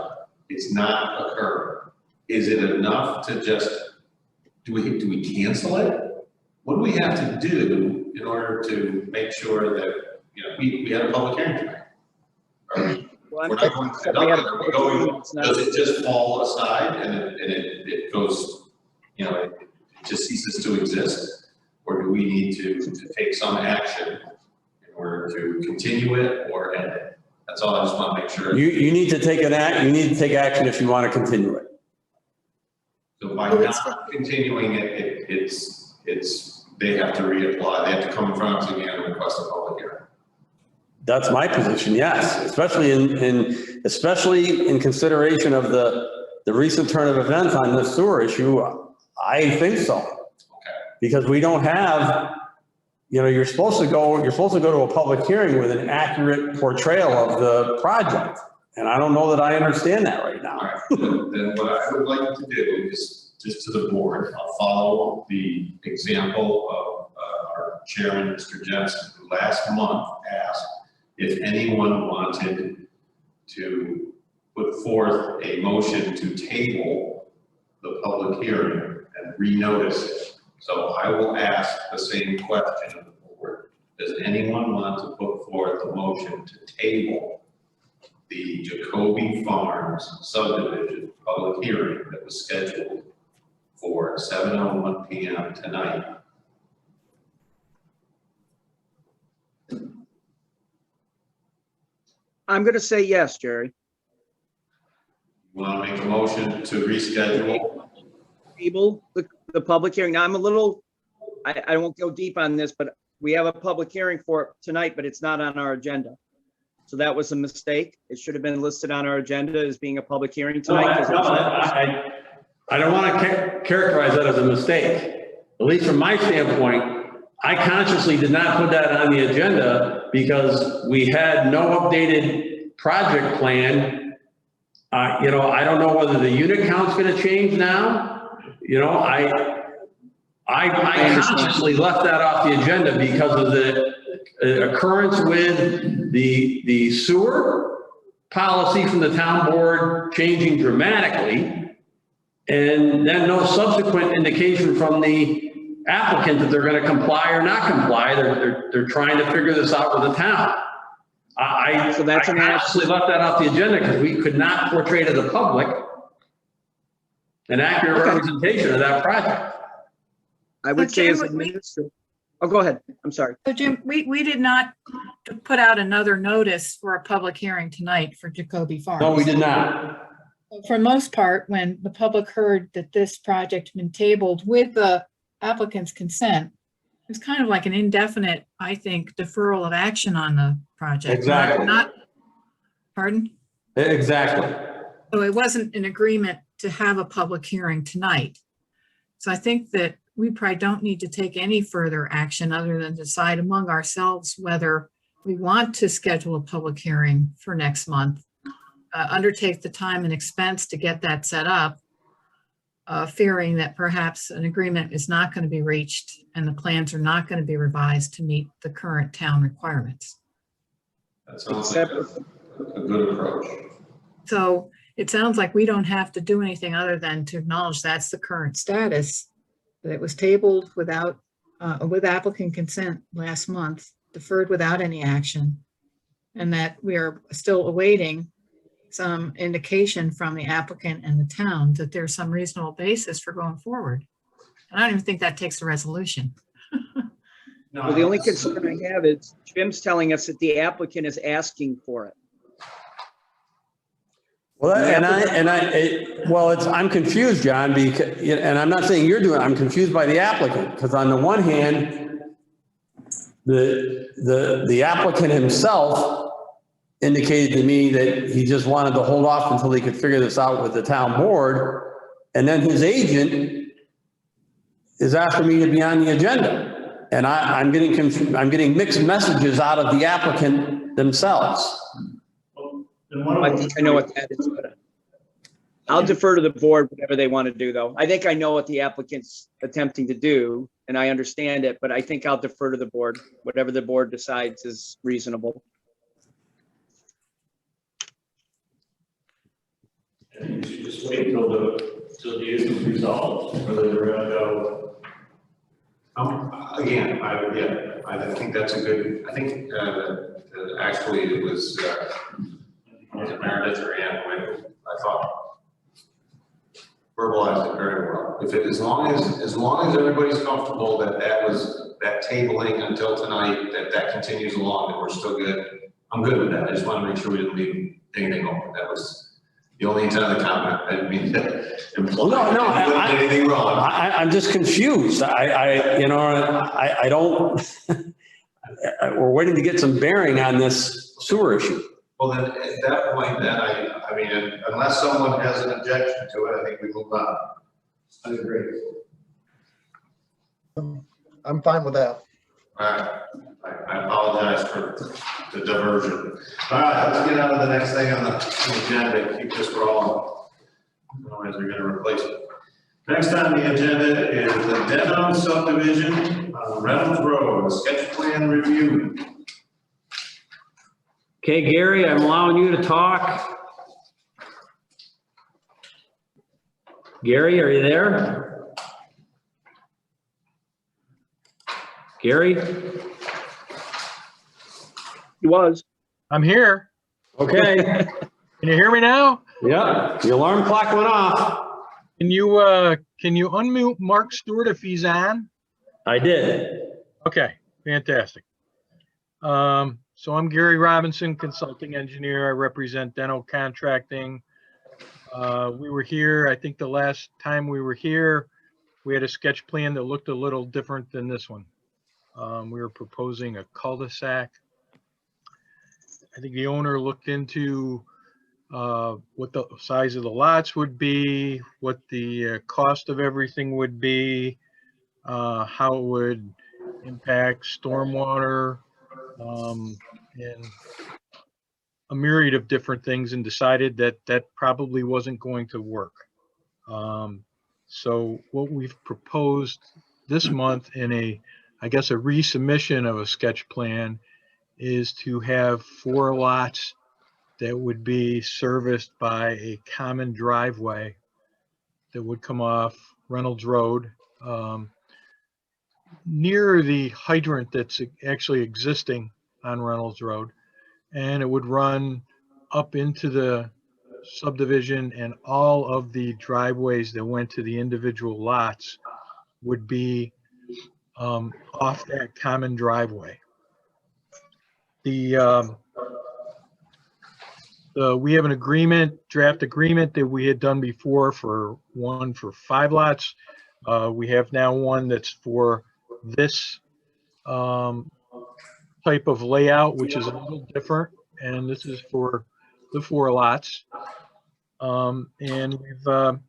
A: It's not occurred. Is it enough to just, do we cancel it? What do we have to do in order to make sure that, you know, we had a public hearing tonight?
F: Well,
A: We're not going to conduct it. Are we going, does it just fall aside and it goes, you know, it just ceases to exist? Or do we need to take some action in order to continue it or end it? That's all. I just want to make sure.
I: You need to take you need to take action if you want to continue it.
A: So by not continuing it, they have to reapply. They have to come in front of us again and request a public hearing.
I: That's my position, yes, especially especially in consideration of the recent turn of events on the sewer issue. I think so.
A: Okay.
I: Because we don't have, you know, you're supposed to go to a public hearing with an accurate portrayal of the project. And I don't know that I understand that right now.
A: All right. Then what I would like to do is, just to the board, I'll follow the example of our chairman, Mr. Jensen, who last month asked if anyone wanted to put forth a motion to table the public hearing and renotice it. So I will ask the same question of the board. Does anyone want to put forth a motion to table the Jacoby Farms subdivision public hearing that was scheduled for 7:01 p.m. tonight?
F: I'm going to say yes, Jerry.
A: You want to make a motion to reschedule?
F: Table the public hearing. Now I'm a little, I won't go deep on this, but we have a public hearing for it tonight, but it's not on our agenda. So that was a mistake. It should have been listed on our agenda as being a public hearing tonight.
I: I don't want to characterize that as a mistake. At least from my standpoint, I consciously did not put that on the agenda because we had no updated project plan. You know, I don't know whether the unit count's going to change now. You know, I consciously left that off the agenda because of the occurrence with the sewer policy from the town board changing dramatically, and then no subsequent indication from the applicant that they're going to comply or not comply. They're trying to figure this out with the town. I consciously left that off the agenda because we could not portray to the public an accurate representation of that project.
F: I would say as administrator. Oh, go ahead. I'm sorry.
B: So Jim, we did not put out another notice for a public hearing tonight for Jacoby Farms.
I: No, we did not.
B: For most part, when the public heard that this project had been tabled with the applicant's consent, it was kind of like an indefinite, I think, deferral of action on the project.
I: Exactly.
B: Pardon?
I: Exactly.
B: So it wasn't an agreement to have a public hearing tonight. So I think that we probably don't need to take any further action other than decide among ourselves whether we want to schedule a public hearing for next month, undertake the time and expense to get that set up, fearing that perhaps an agreement is not going to be reached and the plans are not going to be revised to meet the current town requirements.
A: That sounds like a good approach.
B: So it sounds like we don't have to do anything other than to acknowledge that's the current status, that it was tabled without, with applicant consent last month, deferred without any action, and that we are still awaiting some indication from the applicant and the town that there's some reasonable basis for going forward. And I don't even think that takes a resolution.
F: Well, the only concern I have is Jim's telling us that the applicant is asking for it.
I: Well, I'm confused, John, because, and I'm not saying you're doing it, I'm confused by the applicant, because on the one hand, the applicant himself indicated to me that he just wanted to hold off until he could figure this out with the town board. And then his agent is asking me to be on the agenda. And I'm getting mixed messages out of the applicant themselves.
J: Then why don't
F: I
J: we-
F: think I know what that is. But I'll defer to the board, whatever they want to do, though. I think I know what the applicant's attempting to do, and I understand it, but I think I'll defer to the board, whatever the board decides is reasonable.
J: I think you should just wait till the issue's resolved, whether they're gonna go.
A: Again, I think that's a good, I think, actually it was it Meredith or Ann, I thought verbalized it very well. If it, as long as everybody's comfortable that that tabling until tonight, that continues along, that we're still good, I'm good with that. I just want to make sure we didn't leave anything open. That was the only intent of the comment. I didn't mean to imply that you did anything wrong.
I: I'm just confused. I don't, we're waiting to get some bearing on this sewer issue.
A: Well, then, at that point, then, I mean, unless someone has an objection to it, I think we move on.
J: I agree.
D: I'm fine with that.
A: All right, I apologize for the diversion. All right, let's get on to the next thing on the agenda, keep this rolling. Otherwise, we're gonna replace it. Next on the agenda is the Denham subdivision on Reynolds Road, sketch plan review.
C: Okay, Gary, I'm allowing you to talk. Gary, are you there? Gary?
F: He was.
K: I'm here.
I: Okay.
K: Can you hear me now?
I: Yeah, the alarm clock went off.
K: Can you unmute Mark Stewart if he's on?
I: I did.
K: Okay, fantastic. So I'm Gary Robinson, consulting engineer. I represent Deno Contracting. We were here, I think the last time we were here, we had a sketch plan that looked a little different than this one. We were proposing a cul-de-sac. I think the owner looked into what the size of the lots would be, what the cost of everything would be, how it would impact stormwater, and a myriad of different things, and decided that that probably wasn't going to work. So what we've proposed this month in I guess a resubmission of a sketch plan is to have 4 lots that would be serviced by a common driveway that would come off Reynolds Road, near the hydrant that's actually existing on Reynolds Road. And it would run up into the subdivision, and all of the driveways that went to the individual lots would be off that common driveway. We have an agreement, draft agreement that we had done before for 5 lots. We have now one that's for this type of layout, which is a little different, and this is for the 4 lots. And we've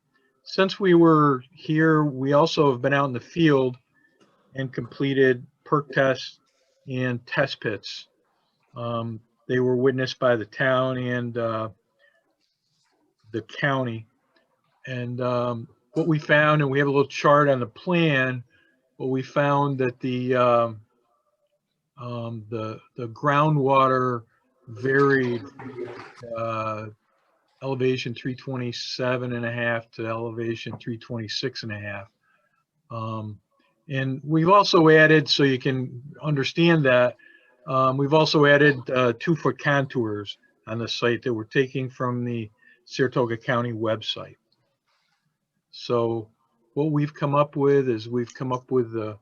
K: since we were here, we also have been out in the field and completed perk tests and test pits. They were witnessed by the town and the county. And what we found, and we have a little chart on the plan, what we found that the groundwater varied elevation 327.5 to elevation 326.5. And we've also added, so you can understand that, we've also added 2-foot contours on the site that we're taking from the Saratoga County website. So what we've come up with is we've come up with the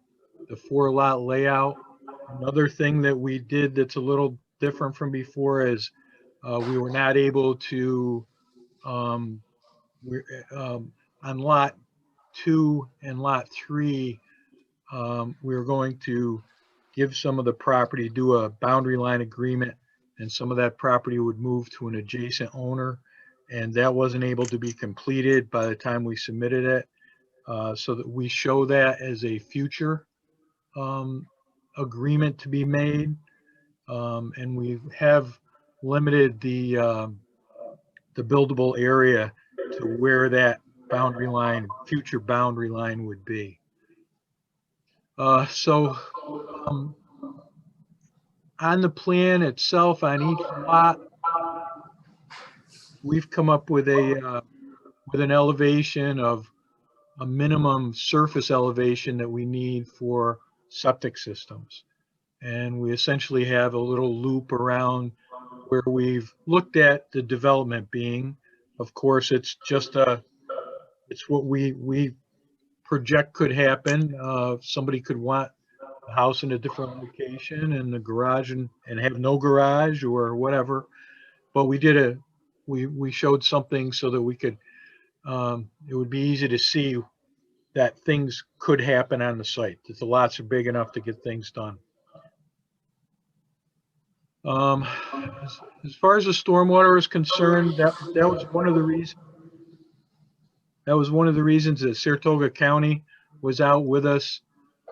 K: 4-lot layout. Another thing that we did that's a little different from before is we were not able to, on lot 2 and lot 3, we were going to give some of the property, do a boundary line agreement, and some of that property would move to an adjacent owner. And that wasn't able to be completed by the time we submitted it. So that we show that as a future agreement to be made. And we have limited the buildable area to where that boundary line, future boundary line would be. On the plan itself, on each lot, we've come up with an elevation of a minimum surface elevation that we need for septic systems. And we essentially have a little loop around where we've looked at the development being. Of course, it's just it's what we project could happen. Somebody could want a house in a different location and the garage and have no garage or whatever. But we showed something so that we could, it would be easy to see that things could happen on the site, that the lots are big enough to get things done. As far as the stormwater is concerned, that was one of the reasons. That was one of the reasons that Saratoga County was out with us.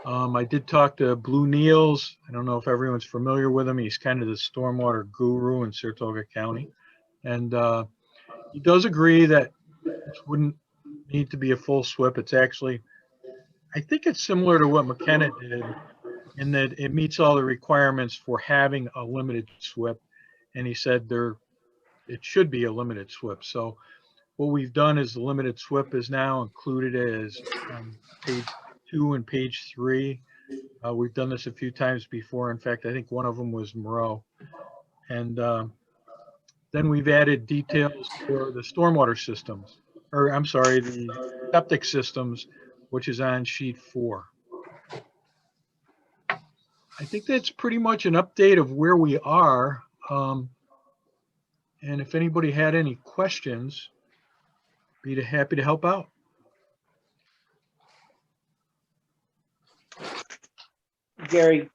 K: I did talk to Blue Niels. I don't know if everyone's familiar with him. He's kind of the stormwater guru in Saratoga County. And he does agree that this wouldn't need to be a full SWIP. It's actually, I think it's similar to what McKenna did in that it meets all the requirements for having a limited SWIP. And he said it should be a limited SWIP. So what we've done is the limited SWIP is now included as page 2 and page 3. We've done this a few times before. In fact, I think one of them was Moreau. And then we've added details for the stormwater systems, or I'm sorry, the septic systems, which is on sheet 4. I think that's pretty much an update of where we are. And if anybody had any questions, be happy to help out.
F: Gary,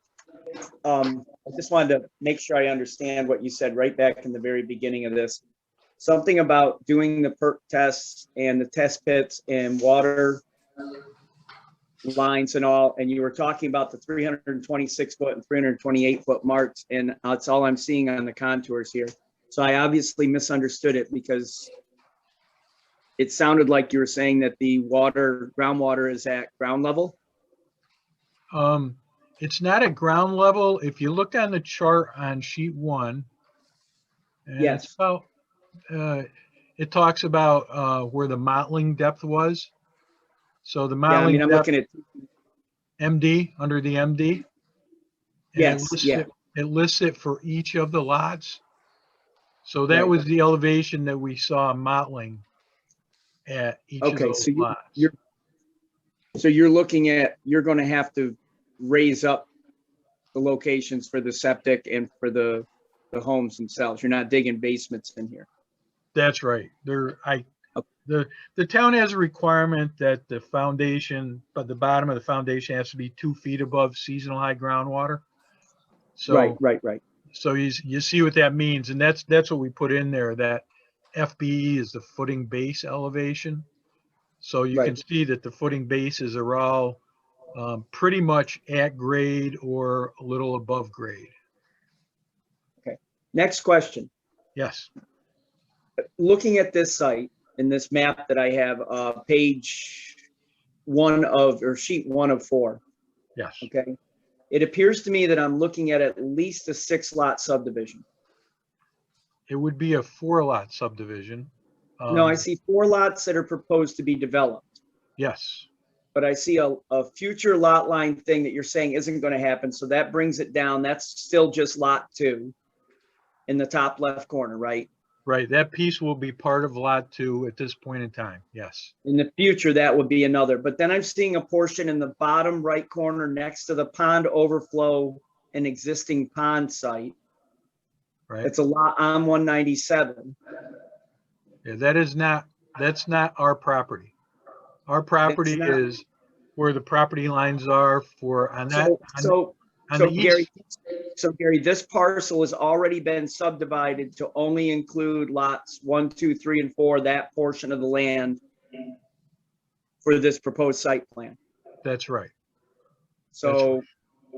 F: I just wanted to make sure I understand what you said right back in the very beginning of this. Something about doing the perk tests and the test pits and water lines and all, and you were talking about the 326 foot and 328 foot marks, and that's all I'm seeing on the contours here. So I obviously misunderstood it because it sounded like you were saying that the groundwater is at ground level.
K: It's not at ground level. If you look on the chart on sheet 1, and
F: yes,
K: it's about, it talks about where the mottling depth was. So the mottling
F: I'm
K: depth,
F: looking at
K: MD, under the MD. And
F: yes,
K: it lists it for each of the lots. So that was the elevation that we saw mottling at each of those lots.
F: So you're looking at, you're going to have to raise up the locations for the septic and for the homes themselves. You're not digging basements in here.
K: That's right. The town has a requirement that the foundation, but the bottom of the foundation has to be 2 feet above seasonal high groundwater. So
F: Right.
K: So you see what that means, and that's what we put in there. That FBE is the footing base elevation. So you can see that the footing bases are all pretty much at grade or a little above grade.
F: Okay. Next question.
K: Yes.
F: Looking at this site in this map that I have, page 1 of, or sheet 1 of 4.
K: Yes.
F: Okay. It appears to me that I'm looking at least a 6-lot subdivision.
K: It would be a 4-lot subdivision.
F: No, I see 4 lots that are proposed to be developed.
K: Yes.
F: But I see a future lot line thing that you're saying isn't going to happen. So that brings it down. That's still just lot 2 in the top left corner, right?
K: Right. That piece will be part of lot 2 at this point in time. Yes.
F: In the future, that would be another. But then I'm seeing a portion in the bottom right corner next to the pond overflow and existing pond site.
K: Right.
F: It's a lot on 197.
K: Yeah, that's not our property. Our property is where the property lines are for on that. On
F: So
K: the
F: Gary,
K: east,
F: this parcel has already been subdivided to only include lots 1, 2, 3, and 4, that portion of the land for this proposed site plan.
K: that's right.
F: So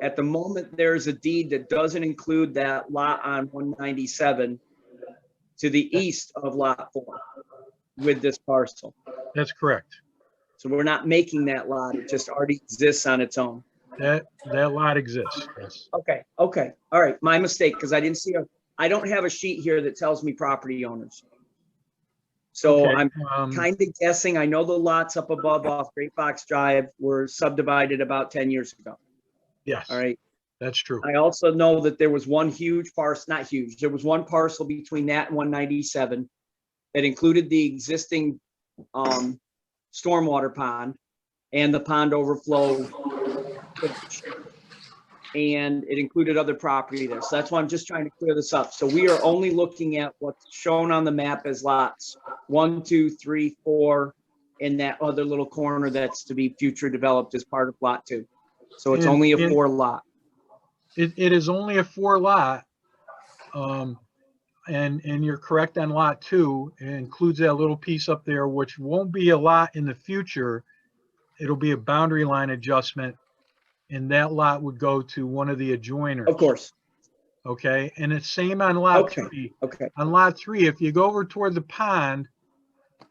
F: at the moment, there's a deed that doesn't include that lot on 197 to the east of lot 4 with this parcel.
K: That's correct.
F: So we're not making that lot. It just already exists on its own.
K: That lot exists, yes.
F: Okay, okay. All right, my mistake, because I didn't see I don't have a sheet here that tells me property owners. So
K: Okay,
F: I'm kind of guessing. I know the lots up above off Great Fox Drive were subdivided about 10 years ago.
K: yes,
F: All right.
K: that's true.
F: I also know that there was one huge parcel, not huge, there was one parcel between that and 197 that included the existing stormwater pond and the pond overflow. And it included other property there. So that's why I'm just trying to clear this up. So we are only looking at what's shown on the map as lots 1, 2, 3, 4, in that other little corner that's to be future developed as part of lot 2. So it's only a 4 lot.
K: It is only a 4 lot. And you're correct on lot 2. It includes that little piece up there, which won't be a lot in the future. It'll be a boundary line adjustment, and that lot would go to one of the adjoiners.
F: Of course.
K: Okay, and it's same on lot 3.
F: Okay.
K: On lot 3, if you go over toward the pond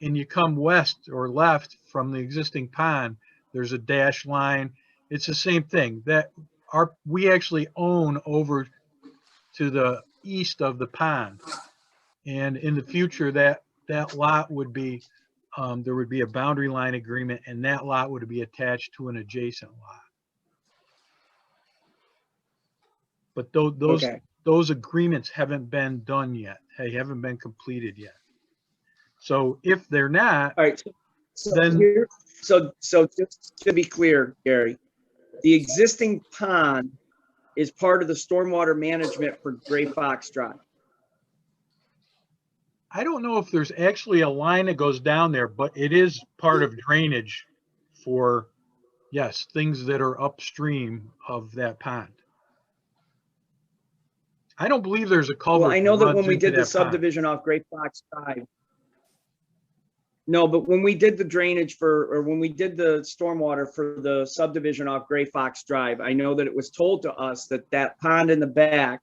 K: and you come west or left from the existing pond, there's a dash line. It's the same thing. That we actually own over to the east of the pond. And in the future, that lot would be, there would be a boundary line agreement, and that lot would be attached to an adjacent lot. But those agreements haven't been done yet. They haven't been completed yet. So if they're not,
F: All right. So just to be clear, Gary, the existing pond is part of the stormwater management for Gray Fox Drive.
K: I don't know if there's actually a line that goes down there, but it is part of drainage for, yes, things that are upstream of that pond. I don't believe there's a culvert.
F: Well, I know that when we did the
K: pond.
F: subdivision off Great Fox Drive. No, but when we did the drainage or when we did the stormwater for the subdivision off Great Fox Drive, I know that it was told to us that that pond in the back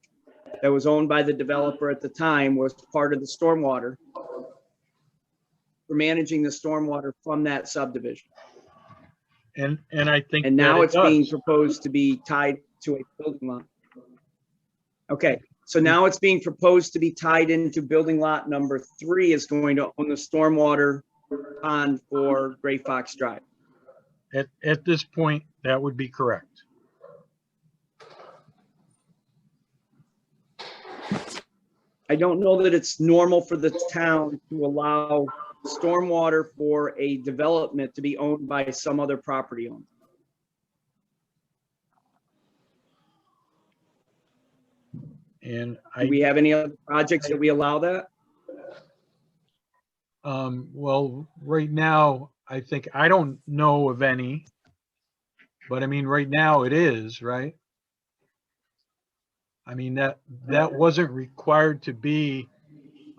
F: that was owned by the developer at the time was part of the stormwater for managing the stormwater from that subdivision.
K: And I think.
F: And now
K: that
F: it's being proposed to be tied to a building lot. Okay, so now it's being proposed to be tied into building lot number 3 is going to own the stormwater pond for Gray Fox Drive.
K: At this point, that would be correct.
F: I don't know that it's normal for the town to allow stormwater for a development to be owned by some other property owner.
K: And
F: Do we have any other projects that we allow that?
K: Well, right now, I think, I don't know of any, but I mean, right now it is, right? I mean, that wasn't required to be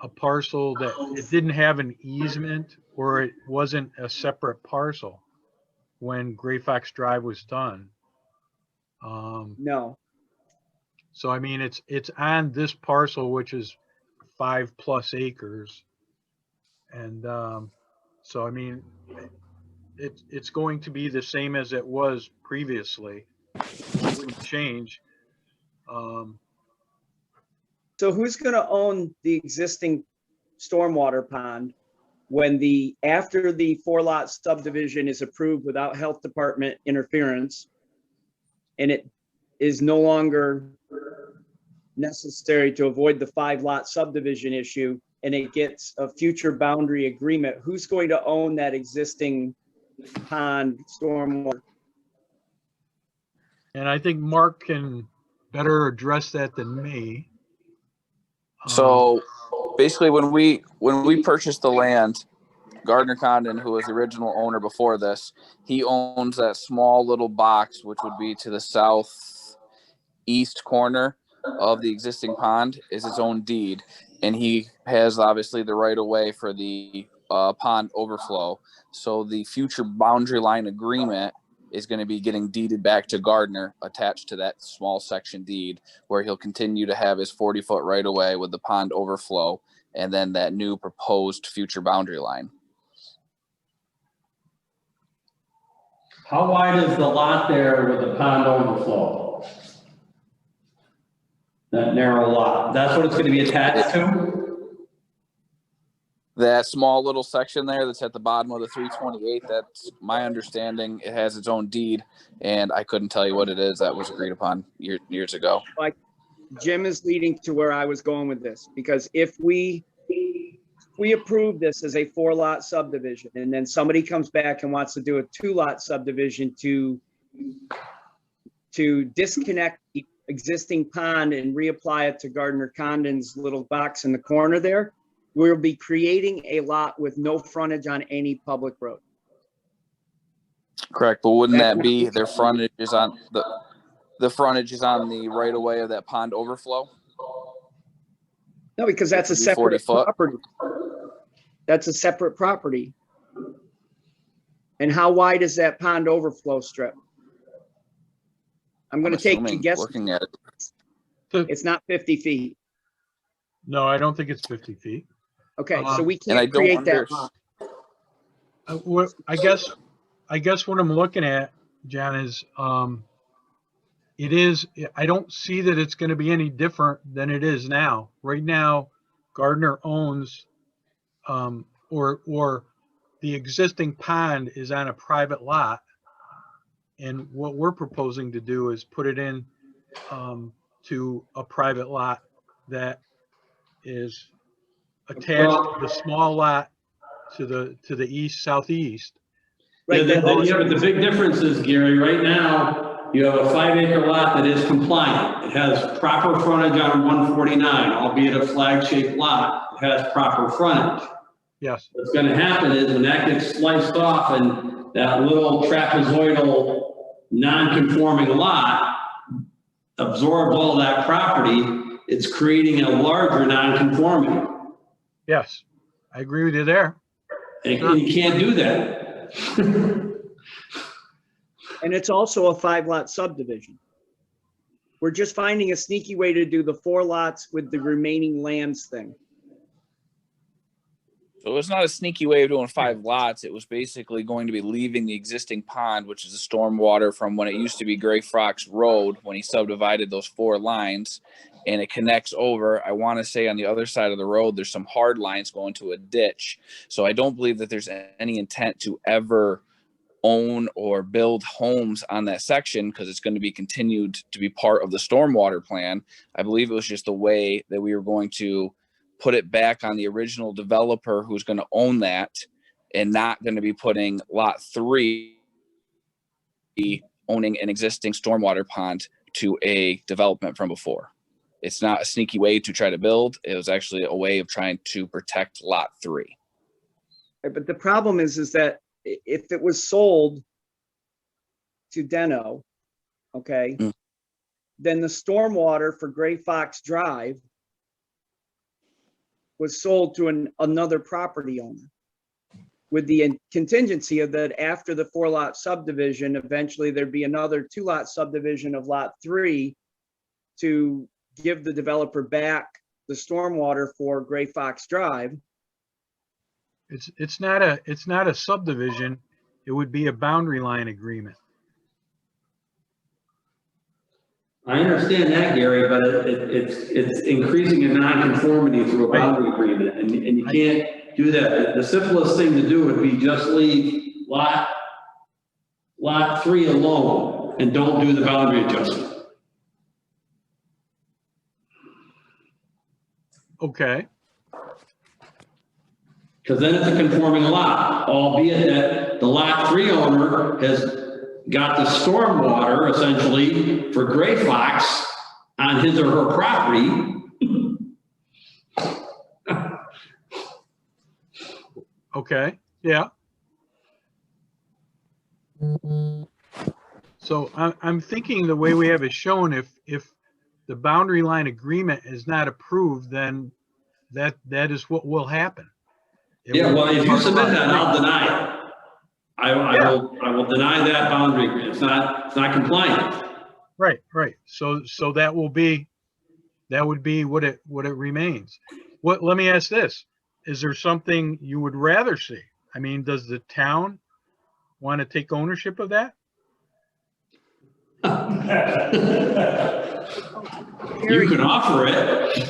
K: a parcel that it didn't have an easement, or it wasn't a separate parcel when Gray Fox Drive was done.
F: No.
K: So I mean, it's on this parcel, which is 5+ acres. And so I mean, it's going to be the same as it was previously. It wouldn't change.
F: So who's going to own the existing stormwater pond when after the 4-lot subdivision is approved without health department interference, and it is no longer necessary to avoid the 5-lot subdivision issue, and it gets a future boundary agreement? Who's going to own that existing pond stormwater?
K: And I think Mark can better address that than me.
L: So basically, when we purchased the land, Gardner Condon, who was the original owner before this, he owns that small little box, which would be to the south east corner of the existing pond is its own deed. And he has obviously the right of way for the pond overflow. So the future boundary line agreement is going to be getting deeded back to Gardner, attached to that small section deed, where he'll continue to have his 40-foot right of way with the pond overflow, and then that new proposed future boundary line.
I: How wide is the lot there with the pond overflow? That narrow lot, that's what it's gonna be attached to?
L: That small little section there that's at the bottom of the 328, that's my understanding. It has its own deed, and I couldn't tell you what it is. That was agreed upon years ago.
F: Like, Jim is leading to where I was going with this, because if we approve this as a 4-lot subdivision, and then somebody comes back and wants to do a 2-lot subdivision to disconnect the existing pond and reapply it to Gardner Condon's little box in the corner there, we'll be creating a lot with no frontage on any public road.
L: Correct, but wouldn't that be their frontage is on the frontage is on the right of way of that pond overflow?
F: No, because that's a separate
L: 40 foot.
F: property. That's a separate property. And how wide is that pond overflow strip? I'm gonna take a guess.
L: Looking at it.
F: It's not 50 feet.
K: No, I don't think it's 50 feet.
F: Okay, so we
L: And I
F: can't
L: don't
F: create that lot.
K: I guess what I'm looking at, John, is I don't see that it's going to be any different than it is now. Right now, Gardner owns, or the existing pond is on a private lot. And what we're proposing to do is put it in to a private lot that is attached to the small lot to the east, southeast.
I: Yeah, the big difference is, Gary, right now, you have a 5-acre lot that is compliant. It has proper frontage on 149, albeit a flag-shaped lot, it has proper frontage.
K: Yes.
I: What's gonna happen is when that gets sliced off and that little trapezoidal non-conforming lot absorbs all that property, it's creating a larger non-conformity.
K: Yes, I agree with you there.
I: And you can't do that.
F: And it's also a 5-lot subdivision. We're just finding a sneaky way to do the 4 lots with the remaining lands thing.
L: So it was not a sneaky way of doing 5 lots. It was basically going to be leaving the existing pond, which is the stormwater from when it used to be Gray Fox Road, when he subdivided those 4 lines, and it connects over. I want to say on the other side of the road, there's some hard lines going to a ditch. So I don't believe that there's any intent to ever own or build homes on that section, because it's going to be continued to be part of the stormwater plan. I believe it was just the way that we were going to put it back on the original developer who's going to own that, and not going to be putting lot 3 owning an existing stormwater pond to a development from before. It's not a sneaky way to try to build. It was actually a way of trying to protect lot 3.
F: But the problem is that if it was sold to Deno, okay, then the stormwater for Gray Fox Drive was sold to another property owner, with the contingency of that after the 4-lot subdivision, eventually there'd be another 2-lot subdivision of lot 3 to give the developer back the stormwater for Gray Fox Drive.
K: It's not a subdivision. It would be a boundary line agreement.
I: I understand that, Gary, but it's increasing a non-conformity through a boundary agreement, and you can't do that. The simplest thing to do would be just leave lot 3 alone and don't do the boundary adjustment.
K: Okay.
I: Because then it's a conforming lot, albeit that the lot 3 owner has got the stormwater essentially for Gray Fox on his or her property.
K: Okay, yeah. So I'm thinking the way we have it shown, if the boundary line agreement is not approved, then that is what will happen. It
I: Yeah,
K: will
I: well,
K: be
I: if you
K: part of
I: submit
K: lot
I: that,
K: three.
I: I'll deny it. I will deny that boundary. It's not compliant.
K: Right. So that would be what it remains. Let me ask this. Is there something you would rather see? I mean, does the town want to take ownership of that?
I: You can offer it.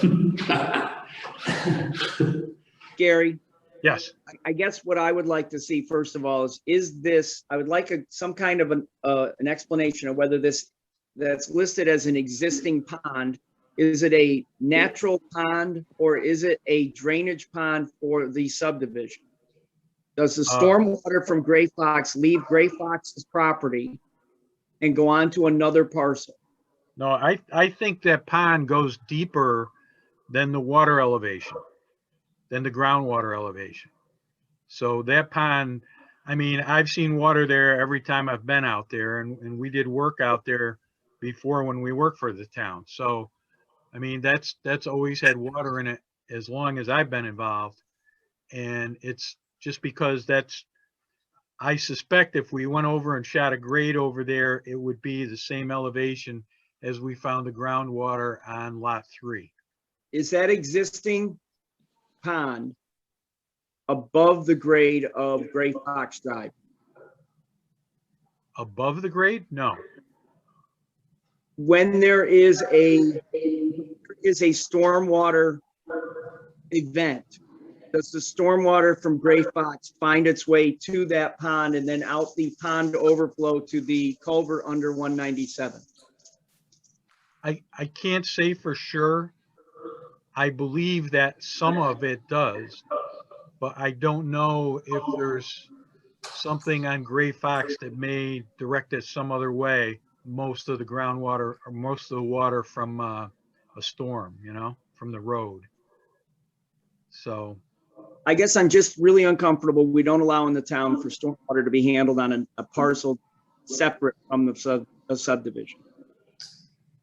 F: Gary,
K: Yes.
F: I guess what I would like to see, first of all, is this, I would like some kind of an explanation of whether this that's listed as an existing pond, is it a natural pond or is it a drainage pond for the subdivision? Does the stormwater from Gray Fox leave Gray Fox's property and go on to another parcel?
K: No, I think that pond goes deeper than the water elevation, than the groundwater elevation. So that pond, I mean, I've seen water there every time I've been out there, and we did work out there before when we worked for the town. So, I mean, that's always had water in it as long as I've been involved. And it's just because I suspect if we went over and shot a grade over there, it would be the same elevation as we found the groundwater on lot 3.
F: Is that existing pond above the grade of Gray Fox Drive?
K: Above the grade? No.
F: When there is a stormwater event, does the stormwater from Gray Fox find its way to that pond and then out the pond overflow to the culvert under 197?
K: I can't say for sure. I believe that some of it does, but I don't know if there's something on Gray Fox that may direct it some other way. Most of the groundwater or most of the water from a storm, from the road. So
F: I guess I'm just really uncomfortable. We don't allow in the town for stormwater to be handled on a parcel separate from the subdivision.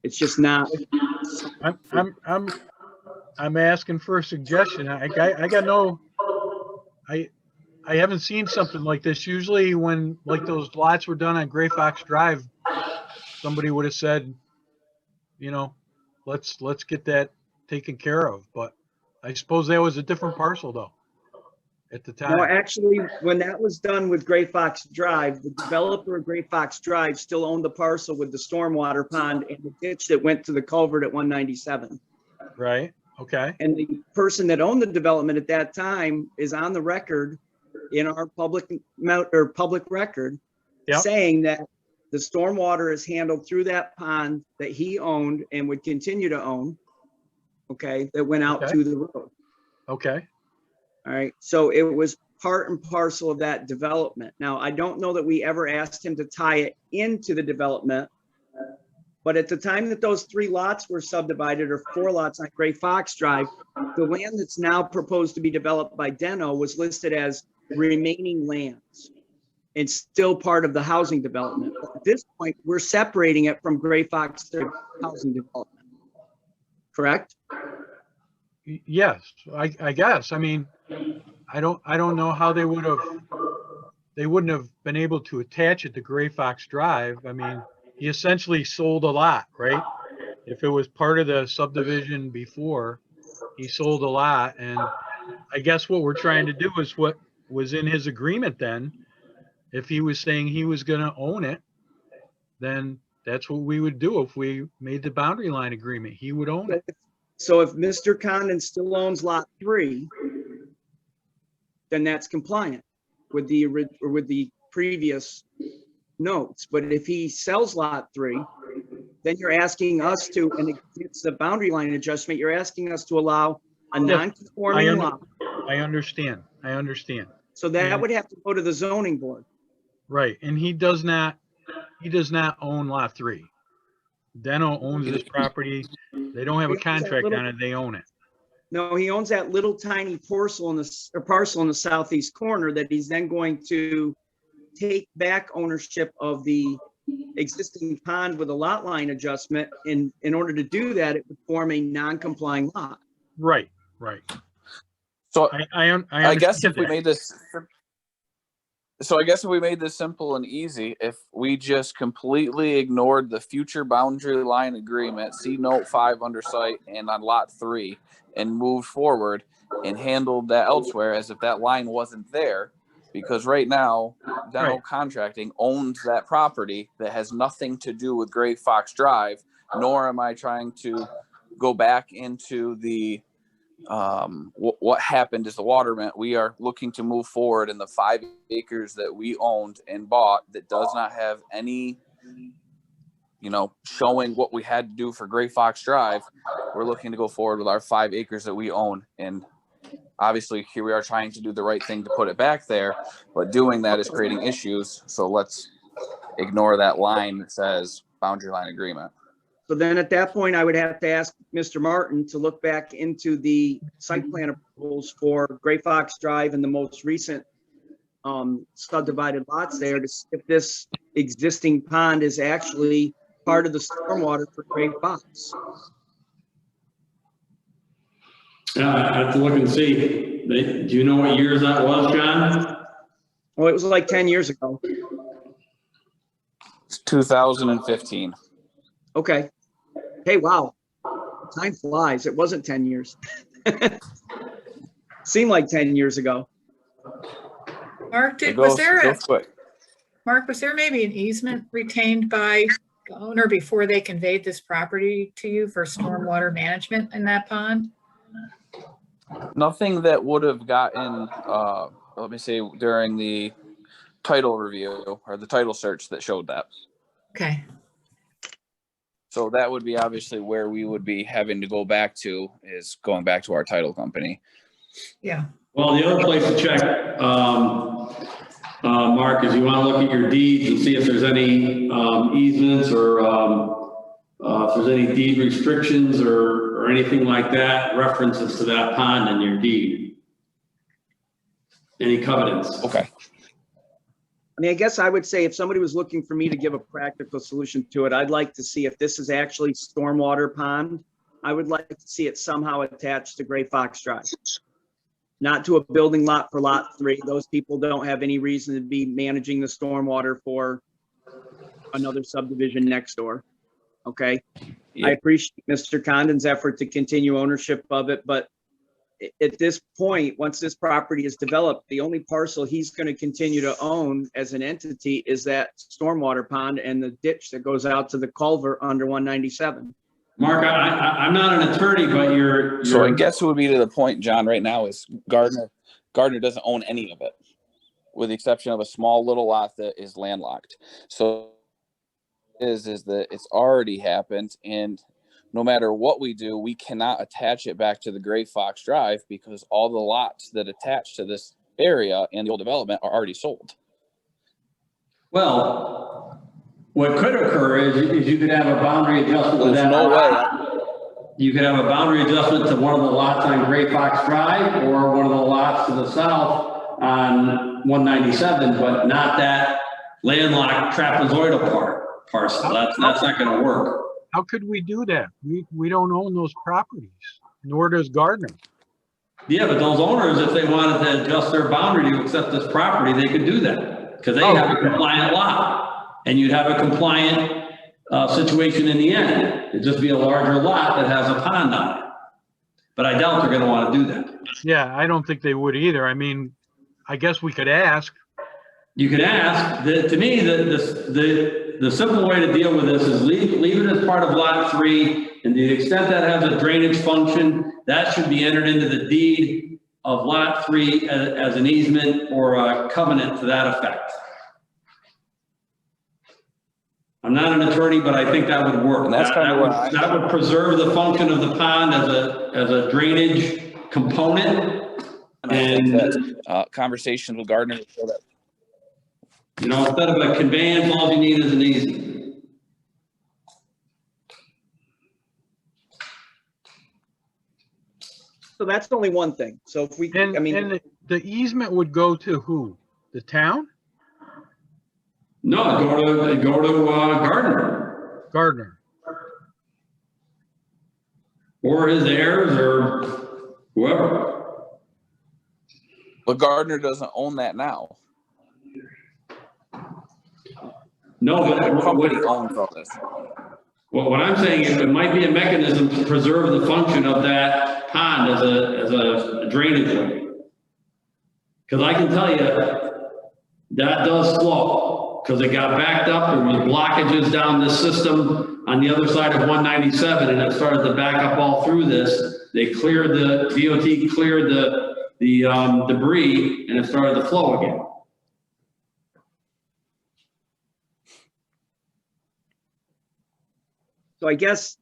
F: It's just not.
K: I'm asking for a suggestion. I haven't seen something like this. Usually when like those lots were done on Gray Fox Drive, somebody would have said, let's get that taken care of. But I suppose that was a different parcel though at the time.
F: No, actually, when that was done with Gray Fox Drive, the developer of Gray Fox Drive still owned the parcel with the stormwater pond and the ditch that went to the culvert at 197.
K: Right. Okay.
F: And the person that owned the development at that time is on the record in our public record,
K: Yep.
F: saying that the stormwater is handled through that pond that he owned and would continue to own. Okay, that went out
K: Okay.
F: to the road.
K: Okay.
F: All right, so it was part and parcel of that development. Now, I don't know that we ever asked him to tie it into the development, but at the time that those 3 lots were subdivided, or 4 lots on Gray Fox Drive, the land that's now proposed to be developed by Deno was listed as remaining lands. It's still part of the housing development. But at this point, we're separating it from Gray Fox housing development. Correct?
K: Yes, I guess. I mean, I don't know how they wouldn't have been able to attach it to Gray Fox Drive. I mean, he essentially sold a lot, right? If it was part of the subdivision before, he sold a lot. And I guess what we're trying to do is what was in his agreement then. If he was saying he was going to own it, then that's what we would do if we made the boundary line agreement. He would own it.
F: So if Mr. Condon still owns lot 3, then that's compliant with the previous notes. But if he sells lot 3, then you're asking us to, and it's a boundary line adjustment, you're asking us to allow a non-conforming lot.
K: I understand.
F: So that would have to go to the zoning board.
K: Right, and he does not own lot 3. Deno owns this property. They don't have a contract on it, they own it.
F: No, he owns that little tiny parcel in the southeast corner that he's then going to take back ownership of the existing pond with a lot line adjustment. In order to do that, it would form a non-complying lot.
K: Right, right.
L: So
K: I
L: guess if
K: understand
L: we
K: that.
L: made this, so I guess if we made this simple and easy, if we just completely ignored the future boundary line agreement, see note 5 under site and on lot 3, and moved forward and handled that elsewhere as if that line wasn't there, because right now Dental Contracting owns that property that has nothing to do with Gray Fox Drive, nor am I trying to go back into the what happened is the waterment. We are looking to move forward in the 5 acres that we owned and bought that does not have any, showing what we had to do for Gray Fox Drive. We're looking to go forward with our 5 acres that we own. And obviously here we are trying to do the right thing to put it back there, but doing that is creating issues. So let's ignore that line that says boundary line agreement.
F: So then at that point, I would have to ask Mr. Martin to look back into the site plan approvals for Gray Fox Drive and the most recent subdivided lots there to see if this existing pond is actually part of the stormwater for Gray Fox.
I: Yeah, I have to look and see. Do you know what years that was, John?
F: Well, it was like 10 years ago.
L: It's 2015.
F: Okay. Hey, wow. Time flies. It wasn't 10 years. Seemed like 10 years ago.
B: Mark, was there maybe an easement retained by the owner before they conveyed this property to you for stormwater management in that pond?
L: Nothing that would have gotten, let me say, during the title review or the title search that showed that.
B: Okay.
L: So that would be obviously where we would be having to go back to, is going back to our title company.
B: Yeah.
I: Well, the other place to check, Mark, is you want to look at your deeds and see if there's any easements or if there's any deed restrictions or anything like that, references to that pond in your deed. Any covenants.
L: Okay.
F: I mean, I guess I would say if somebody was looking for me to give a practical solution to it, I'd like to see if this is actually stormwater pond. I would like to see it somehow attached to Gray Fox Drive. Not to a building lot for lot 3. Those people don't have any reason to be managing the stormwater for another subdivision next door. Okay.
L: Yeah.
F: I appreciate Mr. Condon's effort to continue ownership of it, but at this point, once this property is developed, the only parcel he's going to continue to own as an entity is that stormwater pond and the ditch that goes out to the culvert under 197.
I: Mark, I'm not an attorney, but you're.
L: So I guess it would be to the point, John, right now is Gardner doesn't own any of it, with the exception of a small little lot that is landlocked. So is that it's already happened, and no matter what we do, we cannot attach it back to the Gray Fox Drive because all the lots that attach to this area and the old development are already sold.
I: Well, what could occur is you could have a boundary adjustment.
L: There's no way.
I: You could have a boundary adjustment to one of the lots on Gray Fox Drive or one of the lots to the south on 197, but not that landlocked trapezoidal parcel. That's not going to work.
K: How could we do that? We don't own those properties, nor does Gardner.
I: Yeah, but those owners, if they wanted to adjust their boundary to accept this property, they could do that because they have a compliant lot, and you'd have a compliant situation in the end. It'd just be a larger lot that has a pond on it. But I doubt they're going to want to do that.
K: Yeah, I don't think they would either. I mean, I guess we could ask.
I: You could ask. To me, the simple way to deal with this is leave it as part of lot 3, and to the extent that has a drainage function, that should be entered into the deed of lot 3 as an easement or a covenant to that effect. I'm not an attorney, but I think that would work.
L: And that's
I: that would preserve the function of the pond as a drainage component.
L: And conversations with Gardner.
I: You know, instead of a conveyance, all you need is an easement.
F: So that's only one thing. So if we,
K: And the easement would go to who? The town?
I: No, go to Gardner
K: Gardner.
I: or his heirs or whoever.
L: But Gardner doesn't own that now.
I: No,
L: The
I: but
L: company owns all this.
I: well, what I'm saying is it might be a mechanism to preserve the function of that pond as a drainage way. Because I can tell you, that does flow, because it got backed up, there was blockages down this system on the other side of 197, and it started to back up all through this. They cleared DOT cleared the debris, and it started to flow again.
F: So I guess,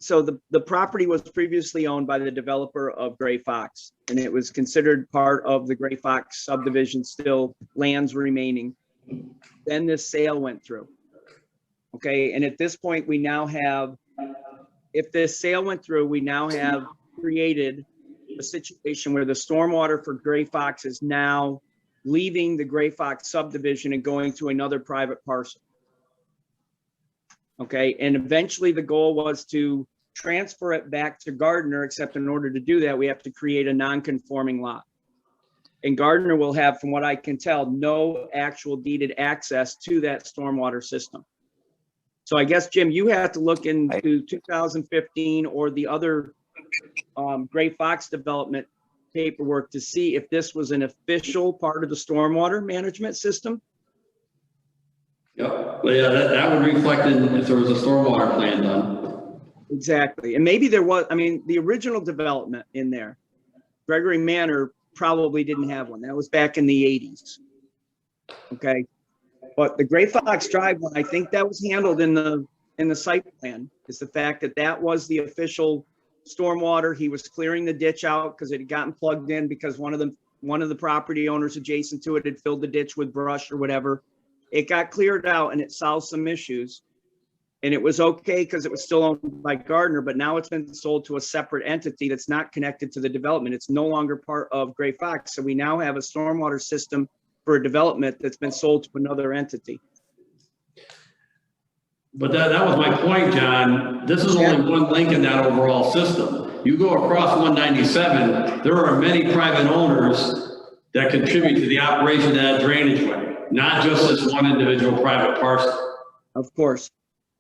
F: so the property was previously owned by the developer of Gray Fox, and it was considered part of the Gray Fox subdivision, still lands remaining. Then this sale went through. Okay, and at this point, we now have, if this sale went through, we now have created a situation where the stormwater for Gray Fox is now leaving the Gray Fox subdivision and going to another private parcel. Okay, and eventually the goal was to transfer it back to Gardner, except in order to do that, we have to create a non-conforming lot. And Gardner will have, from what I can tell, no actual deeded access to that stormwater system. So I guess, Jim, you have to look into 2015 or the other Gray Fox development paperwork to see if this was an official part of the stormwater management system.
I: Yep, but yeah, that would reflect in if there was a stormwater plan done.
F: Exactly, and maybe there was, I mean, the original development in there, Gregory Manor probably didn't have one. That was back in the 80s. Okay, but the Gray Fox Drive one, I think that was handled in the site plan, is the fact that that was the official stormwater. He was clearing the ditch out because it had gotten plugged in because one of the property owners adjacent to it had filled the ditch with brush or whatever. It got cleared out and it solved some issues. And it was okay because it was still owned by Gardner, but now it's been sold to a separate entity that's not connected to the development. It's no longer part of Gray Fox. So we now have a stormwater system for a development that's been sold to another entity.
I: But that was my point, John. This is only one link in that overall system. You go across 197, there are many private owners that contribute to the operation of that drainage way, not just this one individual private parcel.
F: Of course.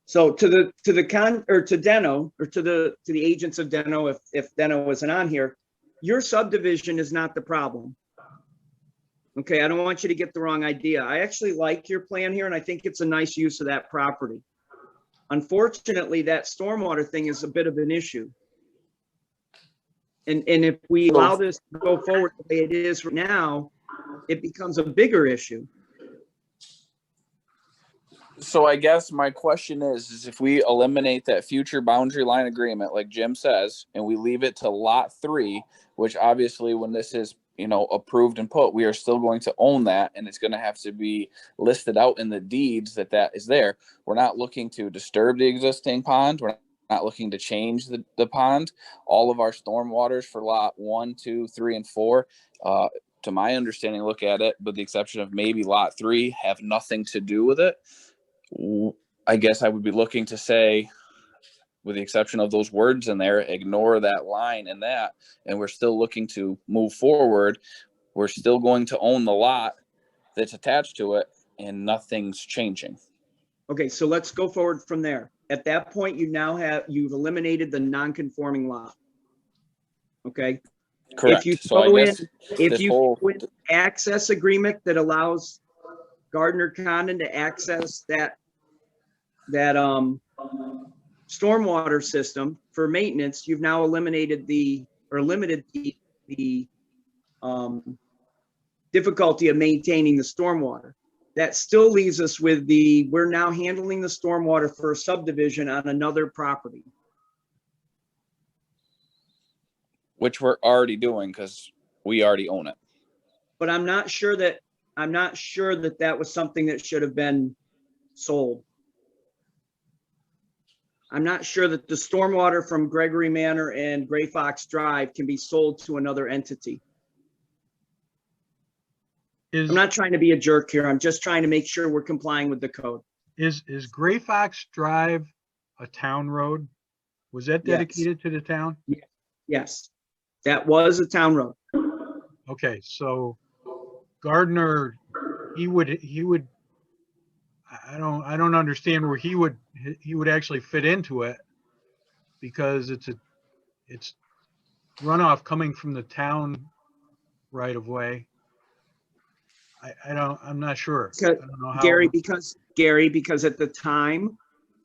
F: So to the Deno, or to the agents of Deno, if Deno wasn't on here, your subdivision is not the problem. Okay, I don't want you to get the wrong idea. I actually like your plan here, and I think it's a nice use of that property. Unfortunately, that stormwater thing is a bit of an issue. And if we allow this to go forward the way it is right now, it becomes a bigger issue.
L: So I guess my question is if we eliminate that future boundary line agreement, like Jim says, and we leave it to lot 3, which obviously when this is, approved and put, we are still going to own that, and it's going to have to be listed out in the deeds that is there. We're not looking to disturb the existing pond. We're not looking to change the pond. All of our storm waters for lot 1, 2, 3, and 4, to my understanding, look at it, with the exception of maybe lot 3, have nothing to do with it. I guess I would be looking to say, with the exception of those words in there, ignore that line and that, and we're still looking to move forward. We're still going to own the lot that's attached to it, and nothing's changing.
F: Okay, so let's go forward from there. At that point, you've eliminated the non-conforming lot. Okay.
L: Correct.
F: If you go in access agreement that allows Gardner Condon to access that stormwater system for maintenance, you've now limited the difficulty of maintaining the stormwater. That still leaves us with we're now handling the stormwater for a subdivision on another property.
L: Which we're already doing because we already own it.
F: But I'm not sure that that was something that should have been sold. I'm not sure that the stormwater from Gregory Manor and Gray Fox Drive can be sold to another entity.
K: Is,
F: I'm not trying to be a jerk here. I'm just trying to make sure we're complying with the code.
K: is Gray Fox Drive a town road? Was that
F: Yes.
K: dedicated to the town?
F: Yes, that was a town road.
K: Okay, so Gardner, he would, I don't understand where he would actually fit into it, because it's runoff coming from the town right of way. I'm not sure. I don't know how.
F: Gary, because at the time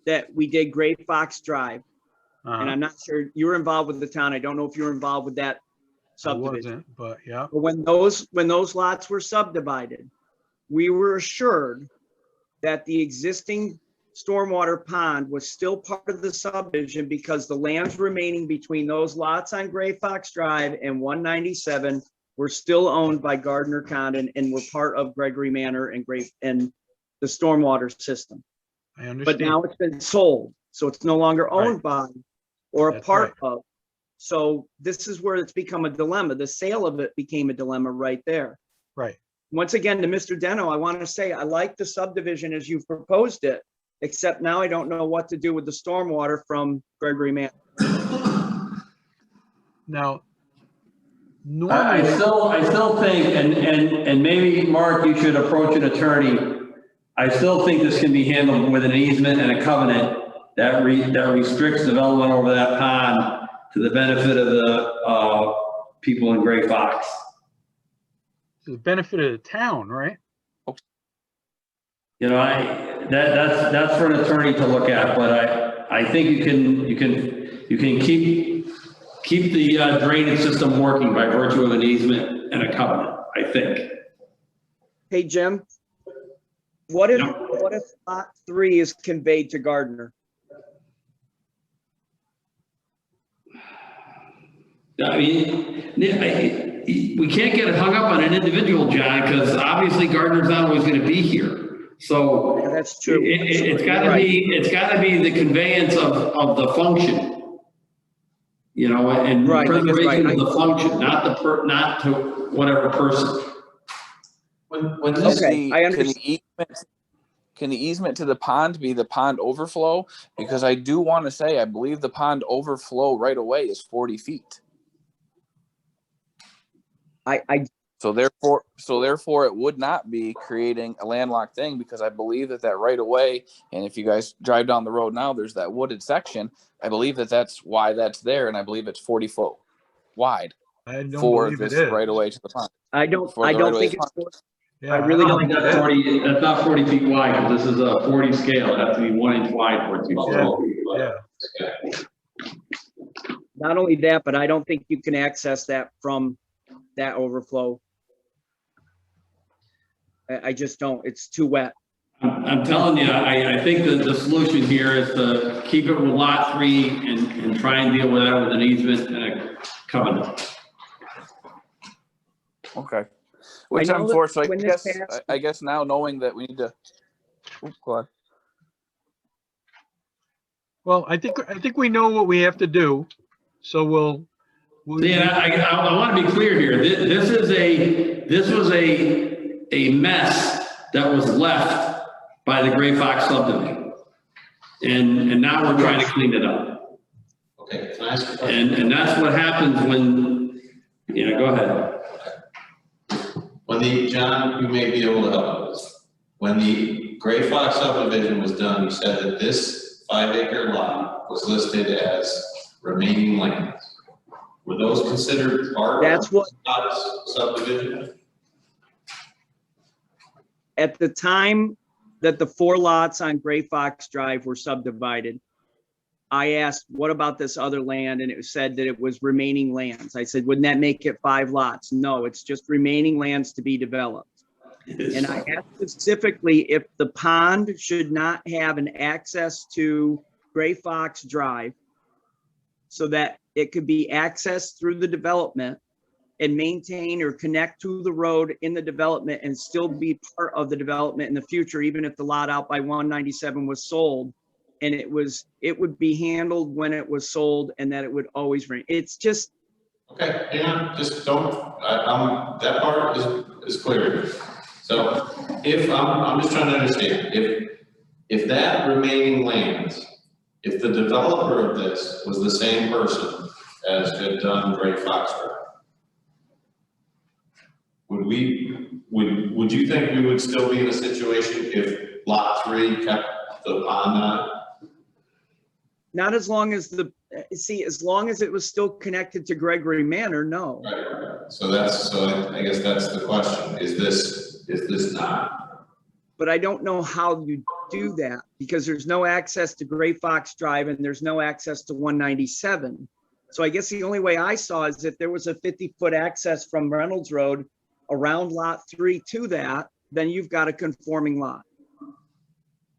F: that we did Gray Fox Drive, and I'm not sure, you were involved with the town. I don't know if you were involved with that
K: I
F: subdivision.
K: wasn't, but yeah.
F: But when those lots were subdivided, we were assured that the existing stormwater pond was still part of the subdivision because the lands remaining between those lots on Gray Fox Drive and 197 were still owned by Gardner Condon and were part of Gregory Manor and the stormwater system.
K: I understand.
F: But now it's been sold, so it's no longer owned by or a
K: That's
F: part of. So this is where it's become a dilemma. The sale of it became a dilemma right there.
K: Right.
F: Once again, to Mr. Deno, I want to say, I like the subdivision as you've proposed it, except now I don't know what to do with the stormwater from Gregory Manor.
K: Now,
I: I
K: normally,
I: still think, and maybe, Mark, you should approach an attorney. I still think this can be handled with an easement and a covenant that restricts development over that pond to the benefit of the people in Gray Fox.
K: the benefit of the town, right?
I: You know, that's for an attorney to look at, but I think you can keep the drainage system working by virtue of an easement and a covenant, I think.
F: Hey, Jim, what if lot 3 is conveyed to Gardner?
I: I mean, we can't get hung up on an individual, John, because obviously Gardner's not always going to be here. So
F: Yeah, that's true.
I: it's got to be the conveyance of the function, you know, and
F: Right,
I: preservation
F: right.
I: of the function, not to whatever person.
A: When this,
F: Okay, I understand.
L: Can the easement to the pond be the pond overflow? Because I do want to say, I believe the pond overflow right away is 40 feet. So therefore it would not be creating a landlocked thing, because I believe that right away, and if you guys drive down the road now, there's that wooded section. I believe that's why that's there. And I believe it's 40 foot wide
K: I don't
L: for
K: believe it
L: this
K: is.
L: right away to the pond.
F: I don't
L: For the right-of-way
F: think it's,
K: Yeah,
F: I really
I: I
F: don't
I: think that's 40, that's not 40 feet wide, because this is a 40 scale. It has to be 1 inch wide for it to be 12 feet.
K: Yeah.
F: not only that, but I don't think you can access that from that overflow. I just don't, it's too wet.
I: I'm telling you, I think that the solution here is to keep it with lot 3 and try and deal with that with an easement and a covenant.
L: Okay. Which
F: I know
L: I'm
F: that
L: for, so
F: when this passed-
L: I guess now knowing that we need to, go ahead.
K: Well, I think we know what we have to do, so we'll.
I: Yeah, I want to be clear here. This was a mess that was left by the Gray Fox subdivision. And now we're trying to clean it up.
A: okay, can I ask a question?
I: And that's what happens when, go ahead.
A: John, you may be able to help us. When the Gray Fox subdivision was done, you said that this 5-acre lot was listed as remaining lands. Were those considered part
F: That's
A: of
F: what-
A: the subdivision?
F: At the time that the 4 lots on Gray Fox Drive were subdivided, I asked, what about this other land? And it said that it was remaining lands. I said, wouldn't that make it 5 lots? No, it's just remaining lands to be developed. And I asked specifically if the pond should not have an access to Gray Fox Drive so that it could be accessed through the development and maintain or connect to the road in the development and still be part of the development in the future, even if the lot out by 197 was sold. And it would be handled when it was sold, and that it would always rain. It's just.
A: Okay, just don't, that part is clear. So if, I'm just trying to understand, if that remaining land, if the developer of this was the same person as had done Gray Fox Drive, would you think we would still be in a situation if lot 3 kept the pond on it?
F: Not as long as as long as it was still connected to Gregory Manor, no.
A: Right. So I guess that's the question. Is this not?
F: But I don't know how you do that because there's no access to Gray Fox Drive and there's no access to 197. So I guess the only way I saw is if there was a 50-foot access from Reynolds Road around lot 3 to that, then you've got a conforming lot.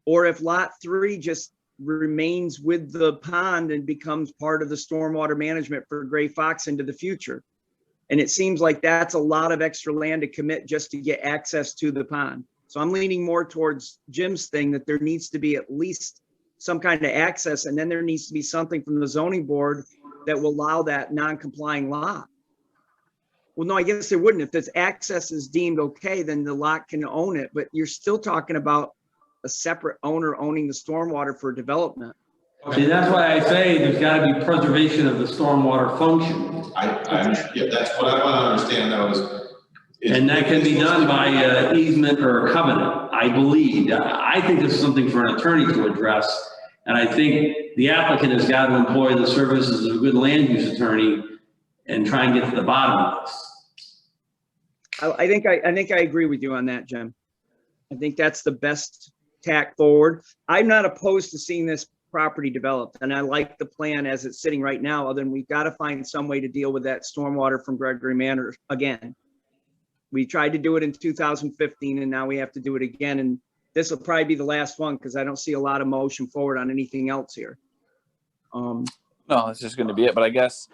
F: Or if lot 3 just remains with the pond and becomes part of the stormwater management for Gray Fox into the future. And it seems like that's a lot of extra land to commit just to get access to the pond. So I'm leaning more towards Jim's thing that there needs to be at least some kind of access, and then there needs to be something from the zoning board that will allow that non-complying lot. Well, no, I guess there wouldn't. If this access is deemed okay, then the lot can own it, but you're still talking about a separate owner owning the stormwater for development.
I: See, that's why I say there's gotta be preservation of the stormwater function.
A: Yeah, that's what I want to understand though is.
I: And that can be done by easement or covenant, I believe. I think this is something for an attorney to address. And I think the applicant has got to employ the services of a good land use attorney and try and get to the bottom of this.
F: I think I agree with you on that, Jim. I think that's the best tack forward. I'm not opposed to seeing this property developed, and I like the plan as it's sitting right now, other than we've got to find some way to deal with that stormwater from Gregory Manor again. We tried to do it in 2015, and now we have to do it again, and this will probably be the last one because I don't see a lot of motion forward on anything else here.
L: No, it's just going to be it. But I guess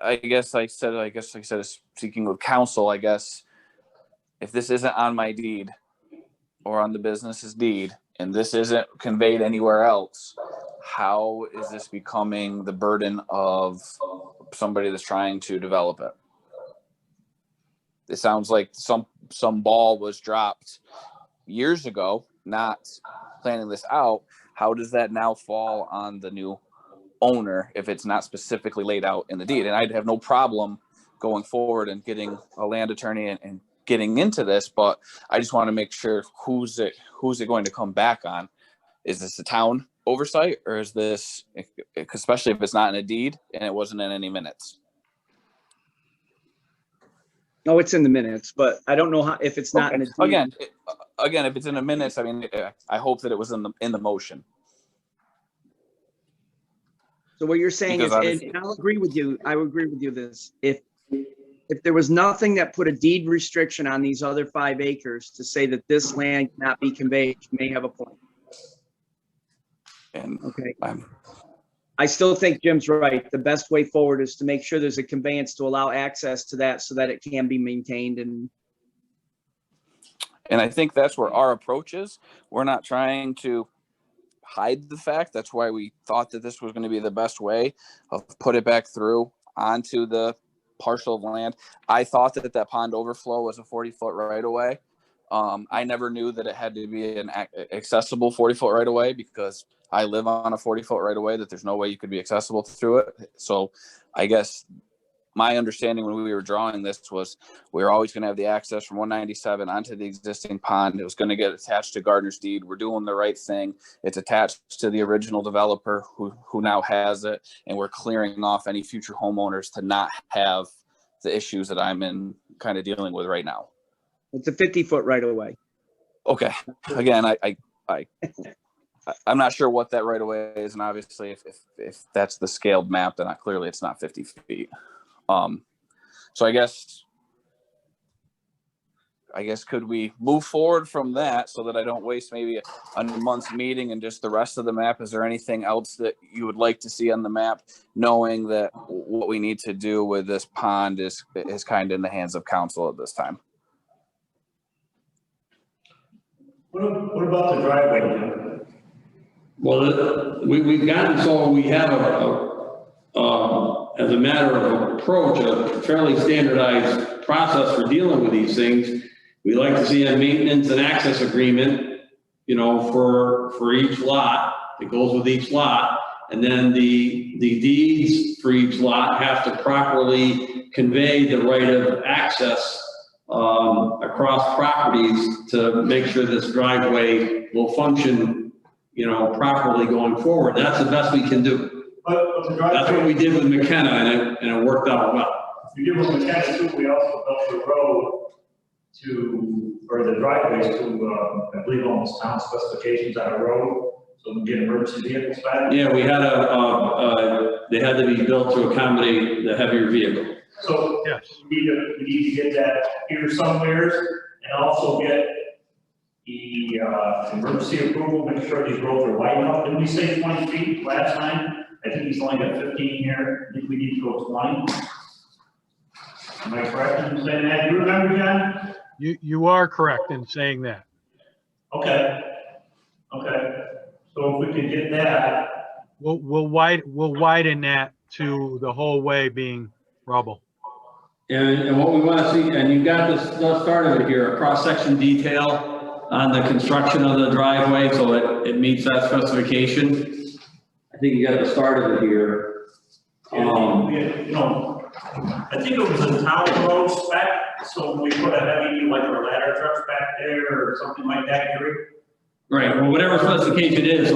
L: like I said, speaking with counsel, I guess if this isn't on my deed or on the business's deed, and this isn't conveyed anywhere else, how is this becoming the burden of somebody that's trying to develop it? It sounds like some ball was dropped years ago, not planning this out. How does that now fall on the new owner if it's not specifically laid out in the deed? And I'd have no problem going forward and getting a land attorney and getting into this, but I just want to make sure who's it going to come back on? Is this a town oversight, or is this, especially if it's not in a deed and it wasn't in any minutes?
F: No, it's in the minutes, but I don't know how, if it's not in a deed.
L: Again, if it's in the minutes, I mean, I hope that it was in the motion.
F: So what you're saying is, and I'll agree with you. I would agree with you this. If there was nothing that put a deed restriction on these other 5 acres to say that this land cannot be conveyed, you may have a point.
L: And
F: okay. I still think Jim's right. The best way forward is to make sure there's a conveyance to allow access to that so that it can be maintained. And
L: I think that's where our approach is. We're not trying to hide the fact. That's why we thought that this was going to be the best way of put it back through onto the parcel of land. I thought that pond overflow was a 40-foot right of way. I never knew that it had to be an accessible 40-foot right of way because I live on a 40-foot right of way that there's no way you could be accessible through it. So I guess my understanding when we were drawing this was we were always going to have the access from 197 onto the existing pond. It was going to get attached to Gardner's deed. We're doing the right thing. It's attached to the original developer who now has it, and we're clearing off any future homeowners to not have the issues that I'm kind of dealing with right now.
F: It's a 50-foot right of way.
L: Okay. Again, I'm not sure what that right of way is, and obviously if that's the scaled map, then clearly it's not 50 feet. So I guess could we move forward from that so that I don't waste maybe a month's meeting and just the rest of the map? Is there anything else that you would like to see on the map, knowing that what we need to do with this pond is kind of in the hands of council at this time?
J: What about the driveway?
I: Well, we've gotten so we have as a matter of approach, a fairly standardized process for dealing with these things. we like to see a maintenance and access agreement, for each lot. It goes with each lot. And then the deeds for each lot have to properly convey the right of access across properties to make sure this driveway will function, properly going forward. That's the best we can do.
J: But the
I: That's what we did with McKenna, and it worked out well.
J: we did with McKenna too, we also built the road or the driveways to, I believe, almost town specifications on a road, so we can get emergency vehicles back.
I: Yeah, we had they had to be built to accommodate the heavier vehicle.
J: So
K: Yes.
J: we need to get that here somewhere and also get the emergency approval, make sure these roads are wide enough. Didn't we say 20 feet last time? I think he's only got 15 here. I think we need to go 20. Am I correct in saying that? You remember, John?
K: You are correct in saying that.
J: Okay. So if we could get that,
K: We'll widen that to the whole way being rubble.
I: And what we want to see, and you got this start of it here, a cross-section detail on the construction of the driveway, so it meets that specification. I think you got the start of it here.
J: I think it was a town road spec, so we put a heavy, like our ladder trucks back there or something like that, Gary.
I: Right, well, whatever specification it is,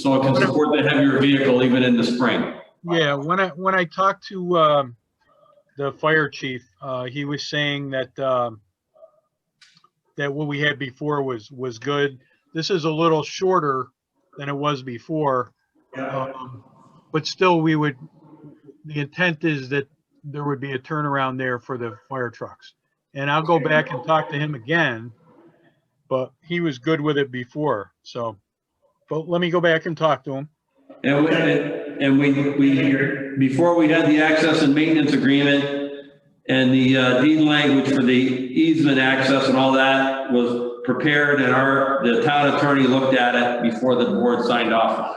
I: so it can support the heavier vehicle even in the spring.
K: Yeah, when I talked to the fire chief, he was saying that that what we had before was good. This is a little shorter than it was before, but still the intent is that there would be a turnaround there for the fire trucks. And I'll go back and talk to him again, but he was good with it before. So, but let me go back and talk to him.
I: And we before we had the access and maintenance agreement and the deed language for the easement access and all that was prepared, and the town attorney looked at it before the board signed off.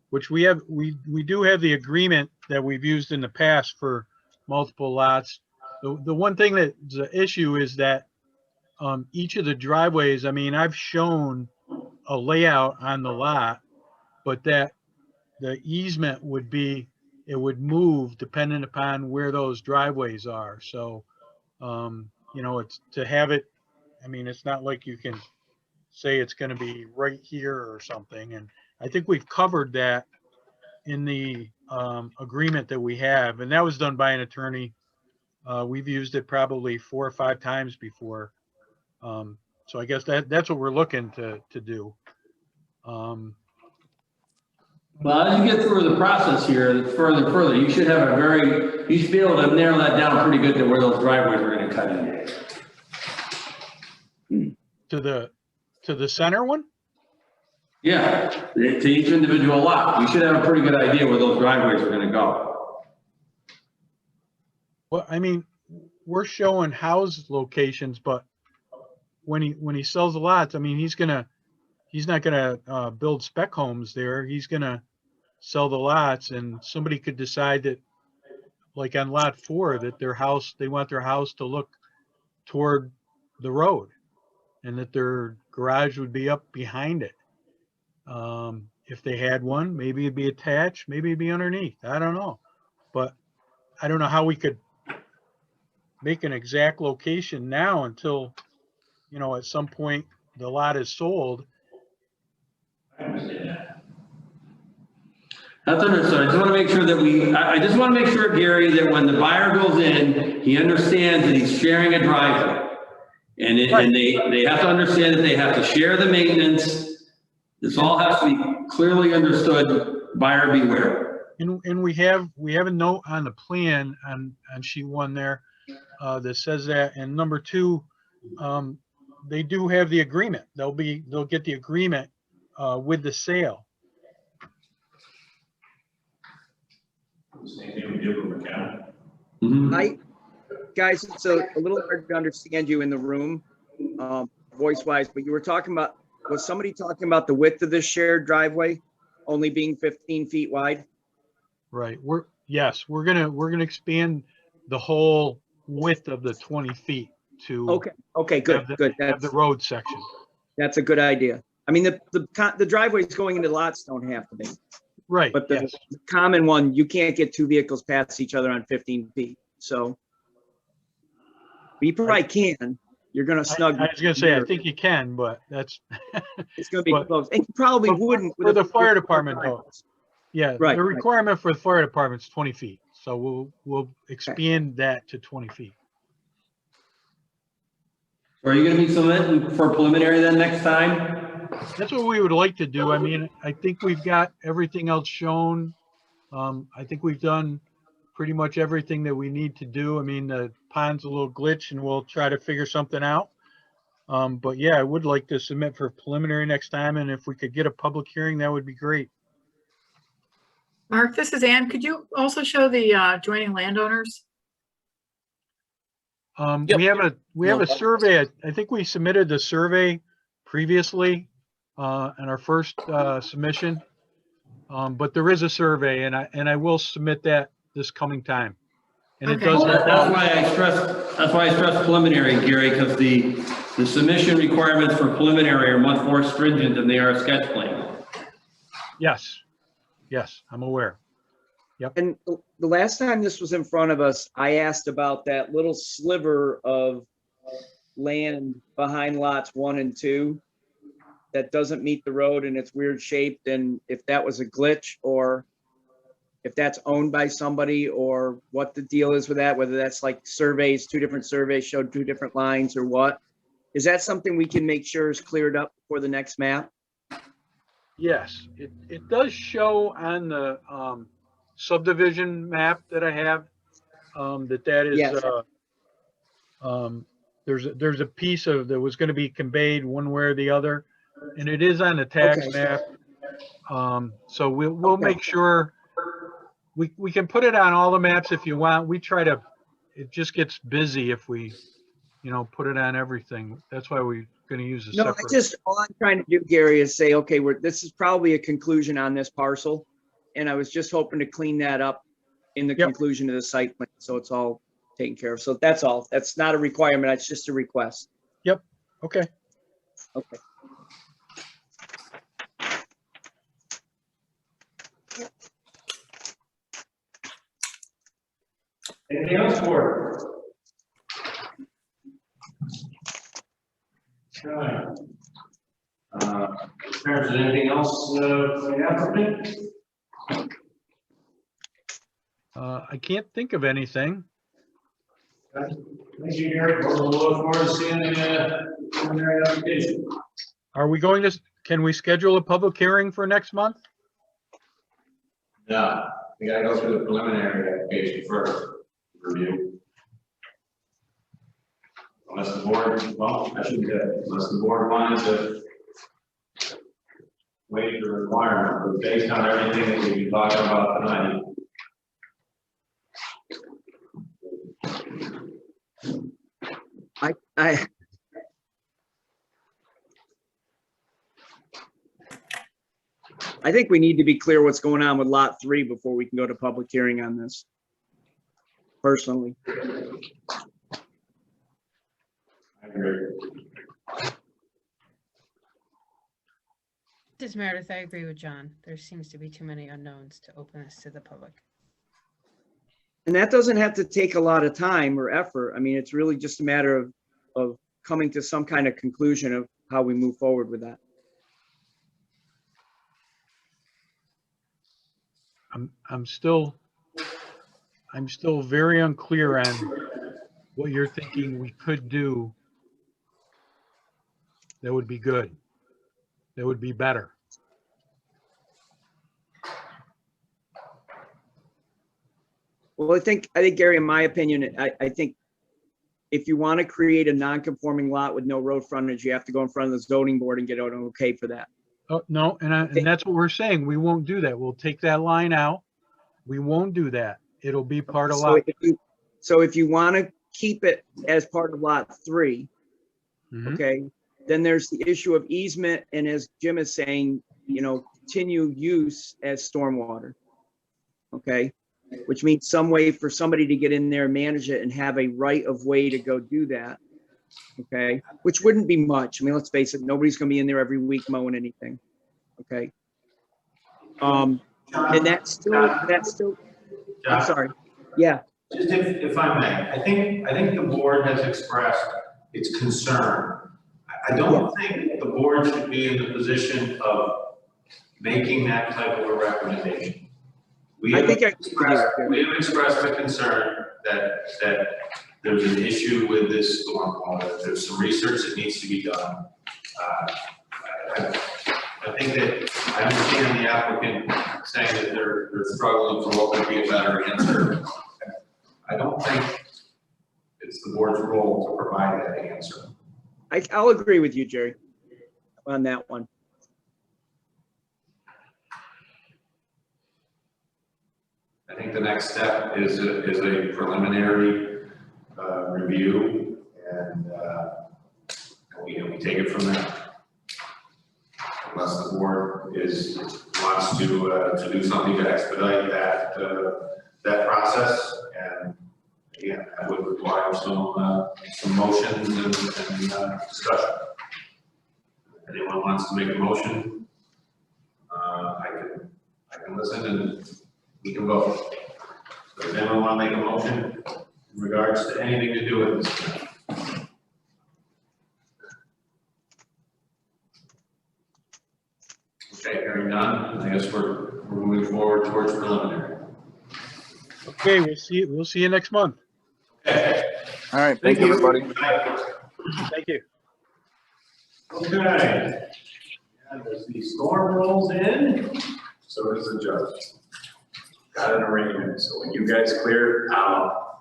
K: Which we do have the agreement that we've used in the past for multiple lots. The one thing that's the issue is that each of the driveways, I mean, I've shown a layout on the lot, but that the easement would move depending upon where those driveways are. So, it's to have it, I mean, it's not like you can say it's going to be right here or something. And I think we've covered that in the agreement that we have, and that was done by an attorney. We've used it probably 4 or 5 times before. So I guess that's what we're looking to do.
I: Well, as you get through the process here, further, you should be able to narrow that down pretty good to where those driveways are going to cut in.
K: To the center one?
I: Yeah, to each individual lot. You should have a pretty good idea where those driveways are going to go.
K: Well, I mean, we're showing house locations, but when he sells the lots, I mean, he's not gonna build spec homes there. He's gonna sell the lots, and somebody could decide that, like on lot 4, that they want their house to look toward the road, and that their garage would be up behind it. If they had one, maybe it'd be attached, maybe it'd be underneath. I don't know, but I don't know how we could make an exact location now until, at some point the lot is sold.
J: I understand that.
I: That's understood. I just want to make sure that I just want to make sure, Gary, that when the buyer goes in, he understands that he's sharing a driveway. And they have to understand that they have to share the maintenance. This all has to be clearly understood, buyer beware.
K: And we have a note on the plan on sheet 1 there that says that. And number 2, they do have the agreement. They'll get the agreement with the sale.
J: Same thing we did with McKenna.
F: Hi, guys, it's a little hard to understand you in the room, voice-wise, but you were was somebody talking about the width of this shared driveway only being 15 feet wide?
K: Right. We're gonna expand the whole width of the 20 feet to
F: Okay, good,
K: have the-
F: good.
K: have the road section.
F: That's a good idea. I mean, the driveways going into lots don't have to be,
K: Right,
F: but the
K: yes.
F: common one, you can't get two vehicles past each other on 15 feet, so. You probably can, you're gonna snug.
K: I was gonna say, I think you can, but that's,
F: It's gonna be
K: but-
F: close, and you probably
K: but
F: wouldn't.
K: for
F: with
K: the
F: a-
K: fire
F: with
K: department, though.
F: driveways.
K: yeah,
F: Right,
K: the
F: right.
K: requirement for the fire department is 20 feet. So we'll expand that to 20 feet.
I: Are you gonna be submitting for preliminary then next time?
K: That's what we would like to do. I mean, I think we've got everything else shown. I think we've done pretty much everything that we need to do. I mean, the pond's a little glitch and we'll try to figure something out. But yeah, I would like to submit for preliminary next time, and if we could get a public hearing, that would be great.
B: Mark, this is Ann. Could you also show the adjoining landowners?
L: Yep.
K: We have a survey. I think we submitted the survey previously in our first submission. But there is a survey, and I will submit that this coming time. And it
B: Okay.
K: does.
I: That's why I stress preliminary, Gary, because the submission requirements for preliminary are much more stringent than they are a sketch plan.
K: Yes, I'm aware.
F: And the last time this was in front of us, I asked about that little sliver of land behind lots 1 and 2 that doesn't meet the road and it's weird shaped, and if that was a glitch or if that's owned by somebody or what the deal is with that, whether that's like surveys, 2 different surveys showed 2 different lines or what. Is that something we can make sure is cleared up for the next map?
K: Yes, it does show on the subdivision map that I have, that is,
F: Yes.
K: there's a piece of, that was gonna be conveyed one way or the other, and it is on the tax
F: Okay.
K: map. So we'll
F: Okay.
K: make sure, we can put it on all the maps if you want. We try to, it just gets busy if we, put it on everything. That's why we're gonna use a
F: No,
K: separate.
F: all I'm trying to do, Gary, is say, okay, this is probably a conclusion on this parcel. And I was just hoping to clean that up in the
K: Yep.
F: conclusion of the site plan, so it's all taken care of. So that's all. That's not a requirement. It's just a request.
K: Okay.
F: Okay.
A: Anything else for? Alright. Terrence, is anything else for the applicant?
K: I can't think of anything.
A: Thank you, Gary. We'll look forward to seeing the preliminary application.
K: Are we can we schedule a public hearing for next month?
A: Yeah, we gotta go through the preliminary application first, review. Unless the board, well, I shouldn't say, unless the board wanted to waive the requirement, but based on everything that we've been talking about tonight.
F: I think we need to be clear what's going on with lot 3 before we can go to public hearing on this. Personally.
A: I agree.
G: This Meredith, I agree with John. There seems to be too many unknowns to open this to the public.
F: And that doesn't have to take a lot of time or effort. I mean, it's really just a matter of coming to some kind of conclusion of how we move forward with that.
K: I'm still very unclear on what you're thinking we could do. That would be good. That would be better.
F: Well, I think Gary, in my opinion, I think if you want to create a non-conforming lot with no road frontage, you have to go in front of the zoning board and get an okay for that.
K: Oh, no, and that's what we're saying. We won't do that. We'll take that line out. We won't do that. It'll be part of lot.
F: So if you want to keep it as part of lot 3,
K: Mhm.
F: okay, then there's the issue of easement, and as Jim is saying, continue use as stormwater. Okay, which means some way for somebody to get in there, manage it, and have a right of way to go do that. Okay, which wouldn't be much. I mean, let's face it, nobody's gonna be in there every week mowing anything. Okay. And that's still, I'm
A: John,
F: sorry. Yeah,
A: just if I may, I think the board has expressed its concern. I don't think the board should be in the position of making that type of a recommendation. We
F: I
A: have
F: think I agree with you.
A: we have expressed a concern that there's an issue with this stormwater, there's some research that needs to be done. I think that, I understand the applicant saying that they're struggling for what would be a better answer. I don't think it's the board's role to provide that answer.
F: I'll agree with you, Jerry, on that one.
A: I think the next step is a preliminary review, and we take it from there. Unless the board wants to do something to expedite that process, and again, that would require some motions and discussion. If anyone wants to make a motion, I can listen and we can vote. So does anyone want to make a motion in regards to anything to do with this? Okay, hearing none, I guess we're moving forward towards preliminary.
K: Okay, we'll see you next month.
A: Okay.
L: All right, thank you, everybody.
K: Thank you.
A: Okay. And as the storm rolls in, so does the judge. Got an arrangement, so when you guys clear out,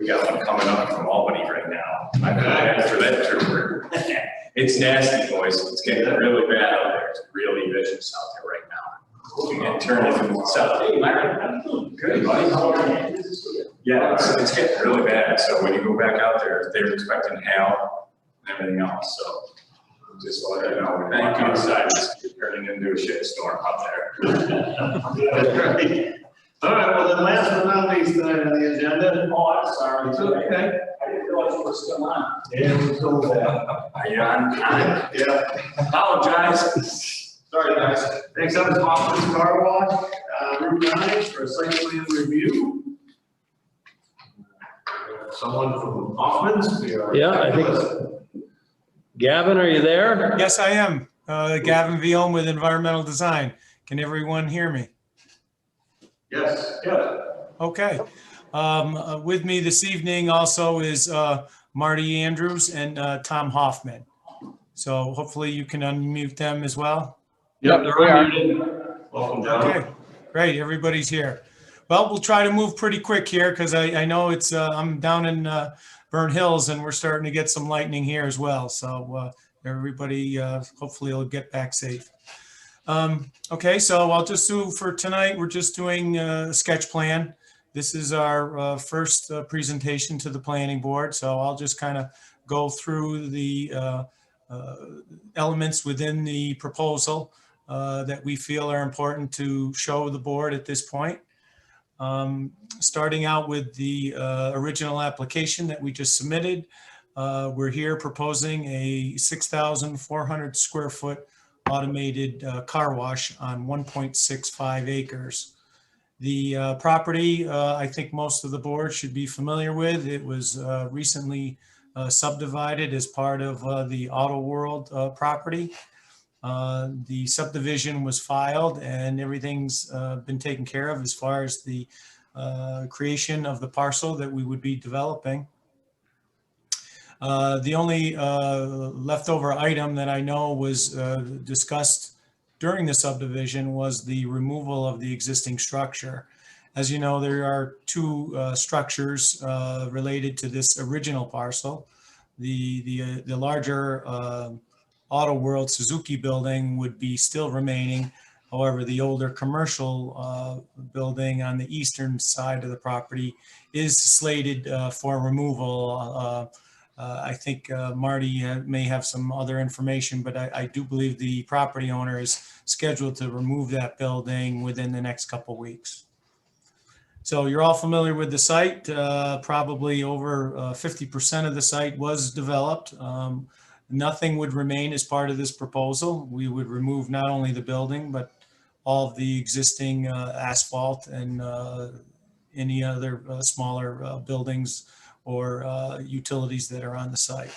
J: We got one coming up from Albany right now. I got after that trooper. It's nasty, boys. It's getting really bad out there. It's really vicious out there right now. We get turned into the south. Hey, Myron, I'm doing good, buddy. How are you? Yeah, it's getting really bad. So when you go back out there, they're expecting hail and everything else. So just to let you know, when you walk outside, it's turning into a shit storm out there.
A: All right, well then last but not least tonight on the agenda.
J: Oh, I'm sorry.
A: It's okay.
J: I didn't realize you were still on.
A: Yeah, we're still there.
J: Are you on?
A: Yeah.
J: Apologize.
A: Sorry, guys. Next up is Hoffman's Car Wash, Route 9 for a site plan review. Someone from Hoffman's.
I: Yeah, I think. Gavin, are you there?
M: Yes, I am. Gavin Vion with Environmental Design. Can everyone hear me?
A: Yes, yeah.
M: Okay. With me this evening also is Marty Andrews and Tom Hoffman. So hopefully you can unmute them as well.
I: Yep, they're unmuted.
A: Welcome, John.
M: Okay, great. Everybody's here. Well, we'll try to move pretty quick here because I know it's I'm down in Burnt Hills and we're starting to get some lightning here as well. So everybody hopefully will get back safe. Okay, so I'll just do for tonight, we're just doing a sketch plan. This is our first presentation to the planning board. So I'll just kind of go through the elements within the proposal that we feel are important to show the board at this point. Starting out with the original application that we just submitted. We're here proposing a 6,400 square foot automated car wash on 1.65 acres. The property, I think most of the board should be familiar with. It was recently subdivided as part of the Auto World property. The subdivision was filed and everything's been taken care of as far as the creation of the parcel that we would be developing. The only leftover item that I know was discussed during the subdivision was the removal of the existing structure. As you know, there are two structures related to this original parcel. The larger Auto World Suzuki building would be still remaining. However, the older commercial building on the eastern side of the property is slated for removal. I think Marty may have some other information, but I do believe the property owner is scheduled to remove that building within the next couple of weeks. So you're all familiar with the site. Probably over 50% of the site was developed. Nothing would remain as part of this proposal. We would remove not only the building, but all of the existing asphalt and any other smaller buildings or utilities that are on the site.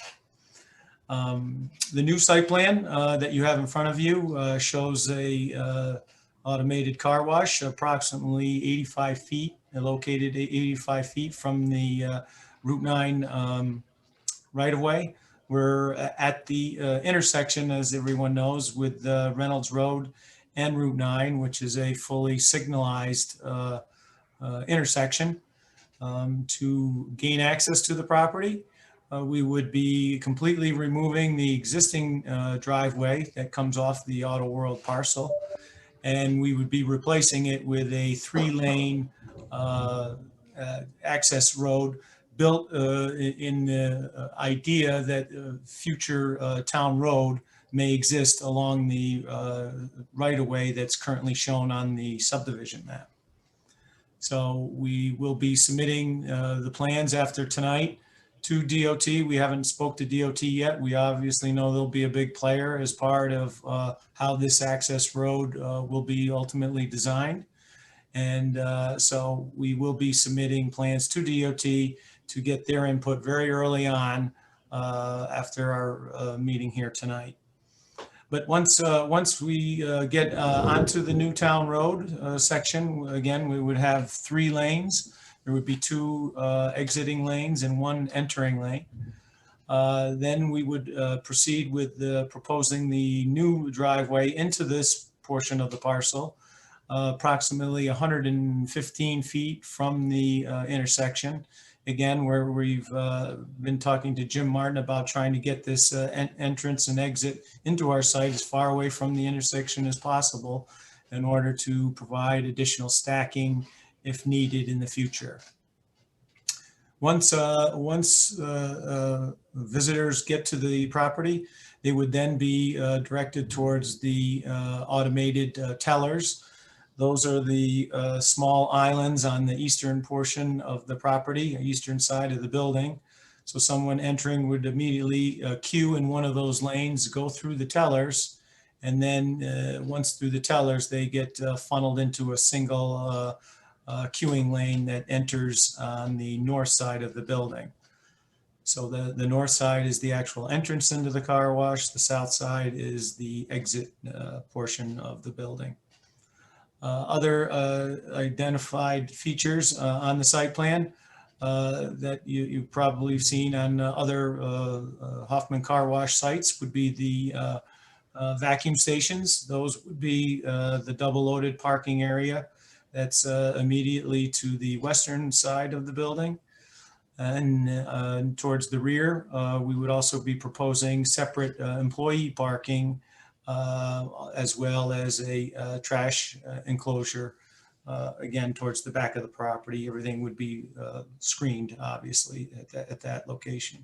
M: The new site plan that you have in front of you shows a automated car wash approximately 85 feet, located 85 feet from the Route 9 right-of-way. We're at the intersection, as everyone knows, with Reynolds Road and Route 9, which is a fully signalized intersection. To gain access to the property, we would be completely removing the existing driveway that comes off the Auto World parcel, and we would be replacing it with a 3-lane access road built in the idea that future town road may exist along the right-of-way that's currently shown on the subdivision map. So we will be submitting the plans after tonight to DOT. We haven't spoke to DOT yet. We obviously know they'll be a big player as part of how this access road will be ultimately designed. And so we will be submitting plans to DOT to get their input very early on after our meeting here tonight. But once we get onto the new town road section, again, we would have 3 lanes. There would be 2 exiting lanes and 1 entering lane. Then we would proceed with proposing the new driveway into this portion of the parcel, approximately 115 feet from the intersection. Again, where we've been talking to Jim Martin about trying to get this entrance and exit into our site as far away from the intersection as possible in order to provide additional stacking if needed in the future. Once visitors get to the property, they would then be directed towards the automated tellers. Those are the small islands on the eastern portion of the property, eastern side of the building. So someone entering would immediately queue in one of those lanes, go through the tellers, and then once through the tellers, they get funneled into a single queuing lane that enters on the north side of the building. So the north side is the actual entrance into the car wash. The south side is the exit portion of the building. Other identified features on the site plan that you've probably seen on other Hoffman Car Wash sites would be the vacuum stations. Those would be the double loaded parking area that's immediately to the western side of the building. And towards the rear, we would also be proposing separate employee parking as well as a trash enclosure, again, towards the back of the property. Everything would be screened, obviously, at that location.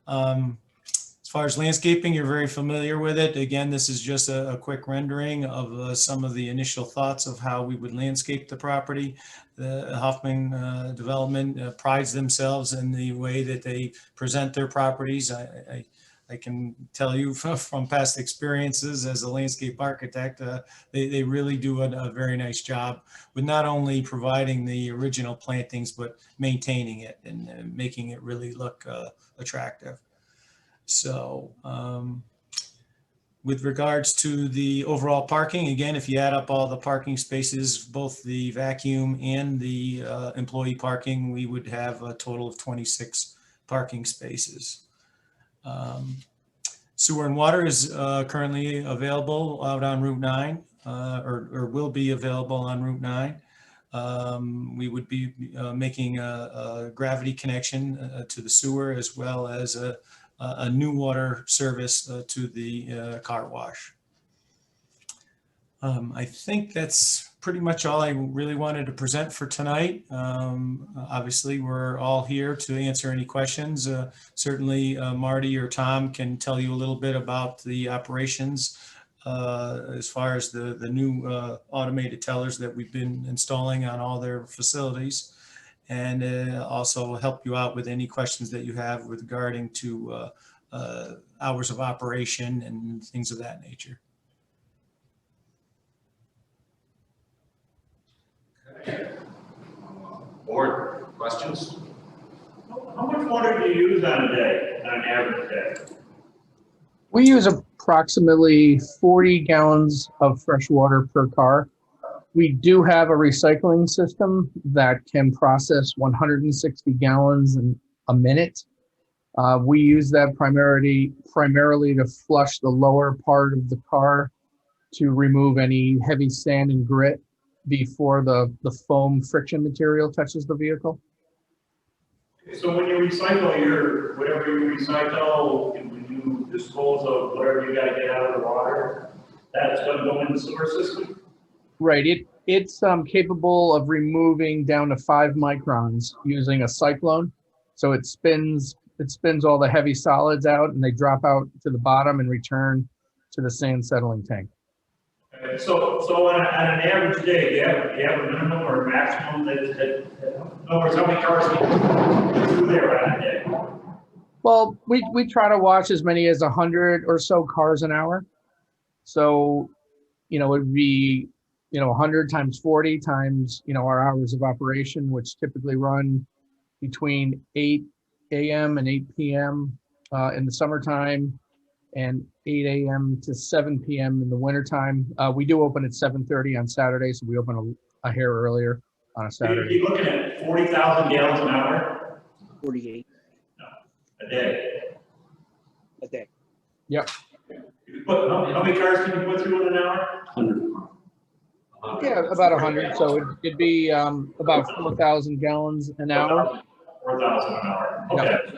M: As far as landscaping, you're very familiar with it. Again, this is just a quick rendering of some of the initial thoughts of how we would landscape the property. The Hoffman development prides themselves in the way that they present their properties. I can tell you from past experiences as a landscape architect, they really do a very nice job with not only providing the original plantings, but maintaining it and making it really look attractive. So with regards to the overall parking, again, if you add up all the parking spaces, both the vacuum and the employee parking, we would have a total of 26 parking spaces. Sewer and water is currently available out on Route 9, or will be available on Route 9. We would be making a gravity connection to the sewer, as well as a new water service to the car wash. I think that's pretty much all I really wanted to present for tonight. Obviously, we're all here to answer any questions. Certainly, Marty or Tom can tell you a little bit about the operations as far as the new automated tellers that we've been installing on all their facilities, and also help you out with any questions that you have regarding to hours of operation and things of that nature.
A: Board, questions?
J: How much water do you use on a day, on an average day?
N: We use approximately 40 gallons of fresh water per car. We do have a recycling system that can process 160 gallons in a minute. We use that primarily to flush the lower part of the car to remove any heavy sand and grit before the foam friction material touches the vehicle.
J: So when you recycle whatever you recycle, when you dispose of whatever you gotta get out of the water, that's gonna go in the sewer system?
N: Right, it's capable of removing down to 5 microns using a cyclone. So it spins all the heavy solids out and they drop out to the bottom and return to the sand settling tank.
J: So on an average day, do you have a minimum or a maximum in other words, how many cars can you do there on a day?
N: Well, we try to watch as many as 100 or so cars an hour. So, it would be, 100 times 40 times, our hours of operation, which typically run between 8 a.m. and 8 p.m. In the summertime, and 8 a.m. to 7 p.m. in the wintertime. We do open at 7:30 on Saturday, so we open a hair earlier on a Saturday.
J: You're looking at 40,000 gallons an hour?
F: 48
J: A day?
F: a day.
N: Yep.
J: How many cars can you put through in an hour?
C: 100.
N: Yeah, about 100. So it'd be about 4,000 gallons an hour.
J: 4,000 an hour.
N: Yep.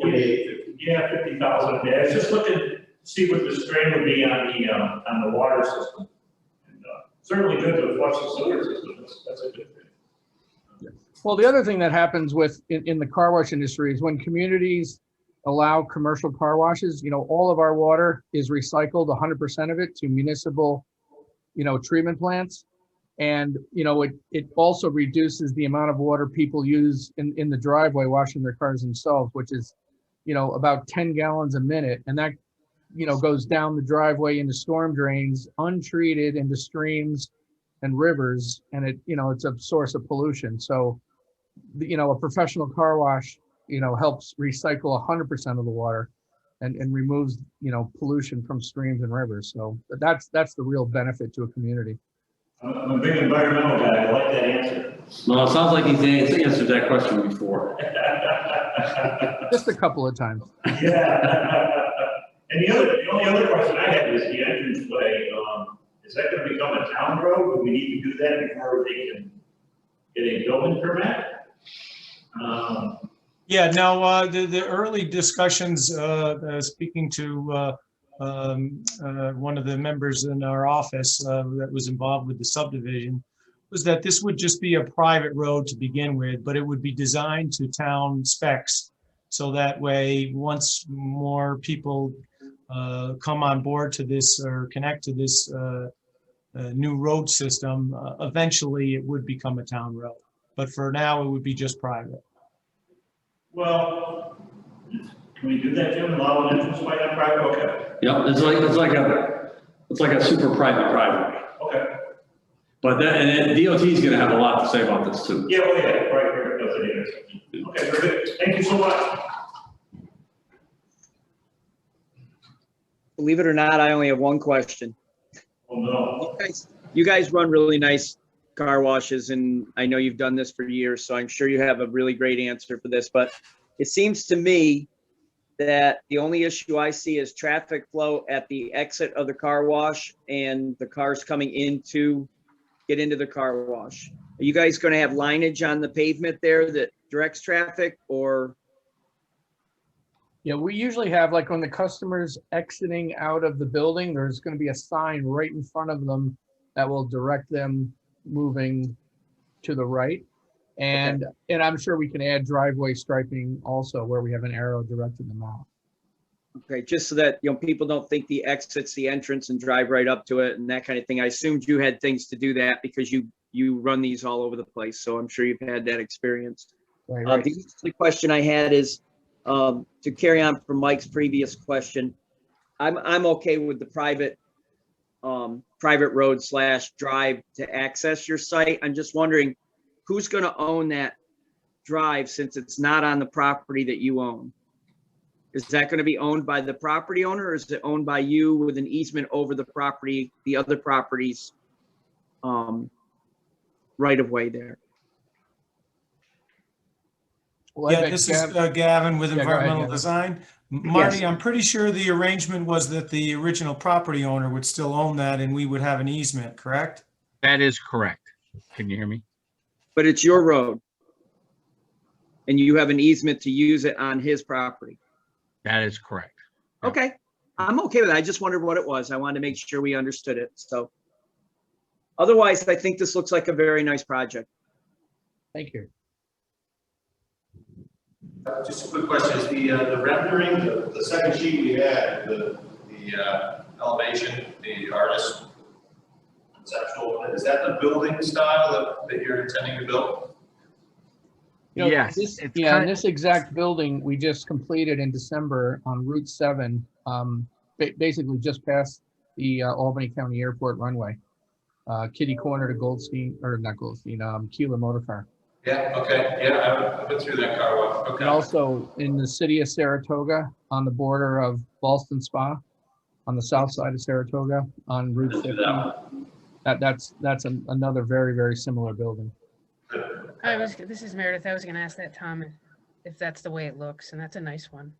J: Okay. Yeah, 50,000 a day. I was just looking to see what the strain would be on the water system. And, certainly good to flush the sewer system. That's a good thing.
N: Well, the other thing that happens in the car wash industry is when communities allow commercial car washes, all of our water is recycled, 100% of it, to municipal, treatment plants. And, it also reduces the amount of water people use in the driveway washing their cars themselves, which is, about 10 gallons a minute. And that, goes down the driveway into storm drains, untreated into streams and rivers. And it's a source of pollution. So, a professional car wash, helps recycle 100% of the water and removes, pollution from streams and rivers. So that's the real benefit to a community.
J: I'm a big environmental guy. I like that answer.
C: Well, it sounds like he's answered that question before.
N: Just a couple of times.
J: Yeah. And the only other question I had was the entranceway. Is that going to become a town road? Do we need to do that before they can get a building permit?
M: Yeah, no, the early discussions, speaking to one of the members in our office that was involved with the subdivision, was that this would just be a private road to begin with, but it would be designed to town specs. So that way, once more people come on board to this or connect to this new road system, eventually it would become a town road. But for now, it would be just private.
J: Well, can we do that, Jim? Allow an entranceway on private? Okay.
C: Yep, it's like a super private driveway.
J: Okay.
C: But then DOT is going to have a lot to say about this too.
J: Yeah, well, yeah, right, that's the intersection. Okay, very good. Thank you so much.
F: Believe it or not, I only have one question.
J: Oh, no.
F: You guys run really nice car washes, and I know you've done this for years, so I'm sure you have a really great answer for this, but it seems to me that the only issue I see is traffic flow at the exit of the car wash and the cars coming get into the car wash. Are you guys going to have lineage on the pavement there that directs traffic, or?
N: Yeah, we usually have, like, when the customer's exiting out of the building, there's going to be a sign right in front of them that will direct them moving to the right. And I'm sure we can add driveway striping also, where we have an arrow directing them out.
F: Okay, just so that, people don't think the exit's the entrance and drive right up to it and that kind of thing. I assumed you had things to do that because you run these all over the place. So I'm sure you've had that experience.
N: Right,
F: The only question I had is, to carry on from Mike's previous question, I'm okay with the private road / drive to access your site. I'm just wondering who's going to own that drive since it's not on the property that you own? Is that going to be owned by the property owner, or is it owned by you with an easement over the property, the other properties, right of way there?
N: Well, I
M: Yeah,
N: bet
M: this is
N: Gav-
M: Gavin with
N: Yeah, go ahead,
M: Environmental
N: Gavin.
M: Design. Marty,
F: Yes.
M: I'm pretty sure the arrangement was that the original property owner would still own that and we would have an easement, correct?
O: That is correct. Can you hear me?
F: But it's your road. And you have an easement to use it on his property.
O: That is correct.
F: Okay, I'm okay with that. I just wondered what it was. I wanted to make sure we understood it, so. Otherwise, I think this looks like a very nice project.
N: Thank you.
A: Just a quick question, is the rendering, the second sheet we had, the elevation, the artist conceptual, is that the building style that you're intending to build?
O: Yes,
N: This,
O: it's
N: yeah,
O: kind-
N: and this exact building we just completed in December on Route 7, basically just past the Albany County Airport runway. Kitty corner to Goldstein, or not Goldstein, Keeler Motor Car.
A: Yeah, okay, yeah, I've been through that car wash, okay.
N: And also in the city of Saratoga, on the border of Ballston Spa, on the south side of Saratoga, on Route 50. That's another very, very similar building.
G: This is Meredith. I was gonna ask that, Tom, if that's the way it looks, and that's a nice one.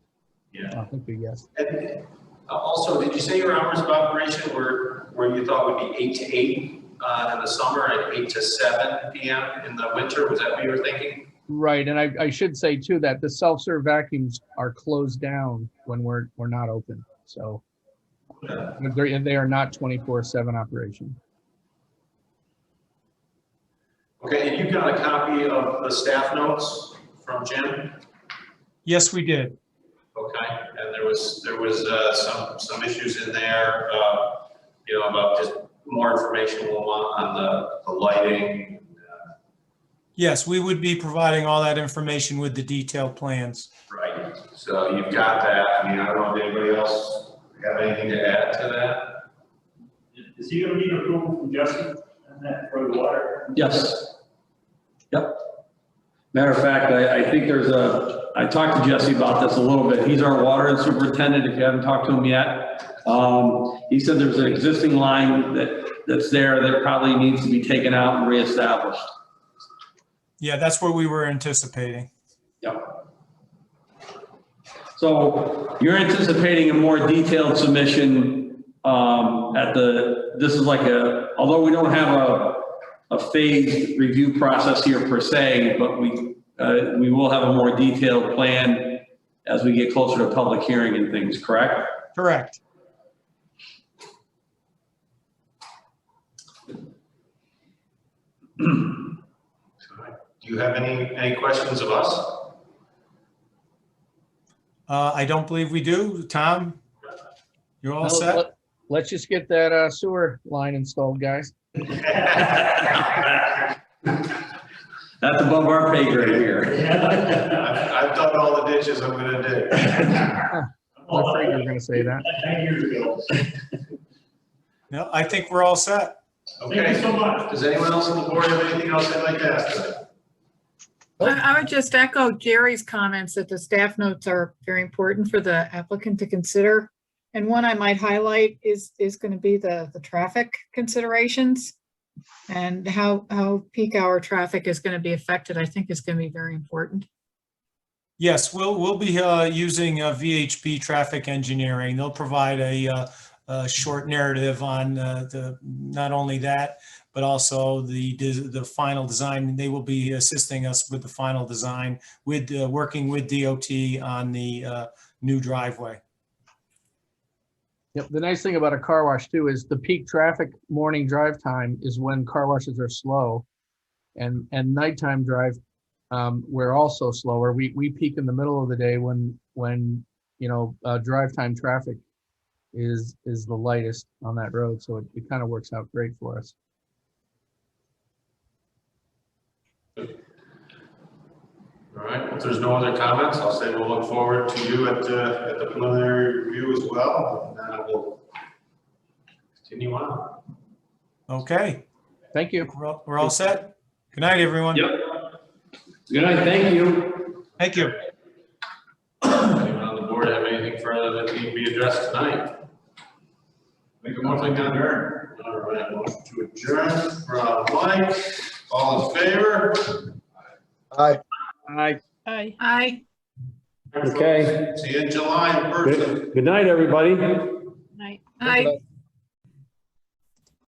A: Yeah.
N: I think yes.
A: And also, did you say your hours of operation where you thought would be 8 to 8 in the summer and 8 to 7 p.m. in the winter? Was that what you were thinking?
N: Right, and I should say too that the self-serve vacuums are closed down when we're not open. So they are not 24/7 operation.
A: Okay, and you got a copy of the staff notes from Jim?
M: Yes, we did.
A: Okay, and there was some issues in there, about just more information we'll want on the lighting.
M: Yes, we would be providing all that information with the detailed plans.
A: Right, so you've got that. I mean, I don't know if anybody else have anything to add to that?
J: Is he gonna need approval from Jesse on that for the water?
C: Yes. Yep. Matter of fact, I think I talked to Jesse about this a little bit. He's our water superintendent, if you haven't talked to him yet. He said there's an existing line that's there that probably needs to be taken out and reestablished.
M: Yeah, that's what we were anticipating.
C: Yep. So you're anticipating a more detailed submission this is like although we don't have a phased review process here per se, but we will have a more detailed plan as we get closer to public hearing and things, correct?
M: Correct.
A: Do you have any questions of us?
M: I don't believe we do. Tom, you're all
N: No,
M: set?
N: Let's just get that sewer line installed, guys.
C: That's above our pay grade here.
A: I've done all the ditches I'm gonna do.
N: I'm afraid you were gonna say that.
J: 10 years ago.
M: No, I think we're all set.
A: Okay.
J: Thank you so much.
A: Does anyone else on the board have anything else they'd like to ask today?
B: I would just echo Jerry's comments that the staff notes are very important for the applicant to consider. And one I might highlight is going to be the traffic considerations and how peak hour traffic is going to be affected. I think is going to be very important.
M: Yes, we'll be using VHB traffic engineering. They'll provide a short narrative on not only that, but also the final design. They will be assisting us with the final design, with working with DOT on the new driveway.
N: Yep. The nice thing about a car wash too is the peak traffic morning drive time is when car washes are slow, and nighttime drive we're also slower. We peak in the middle of the day when drive time traffic is the lightest on that road. So it kind of works out great for us.
A: All right, if there's no other comments, I'll say we'll look forward to you at the preliminary review as well, and then we'll continue on.
M: Okay,
N: Thank you.
M: we're all set. Good night, everyone.
C: Yep. Good night, thank you.
M: Thank you.
A: Anyone on the board have anything further that need to be addressed tonight? Make a motion to adjourn. All right, motion to adjourn from Mike. All in favor?
D: Aye.
F: Aye.
G: Aye.
B: Aye.
I: Okay.
A: See you in July in person.
I: Good night, everybody.
G: Night.
B: Aye.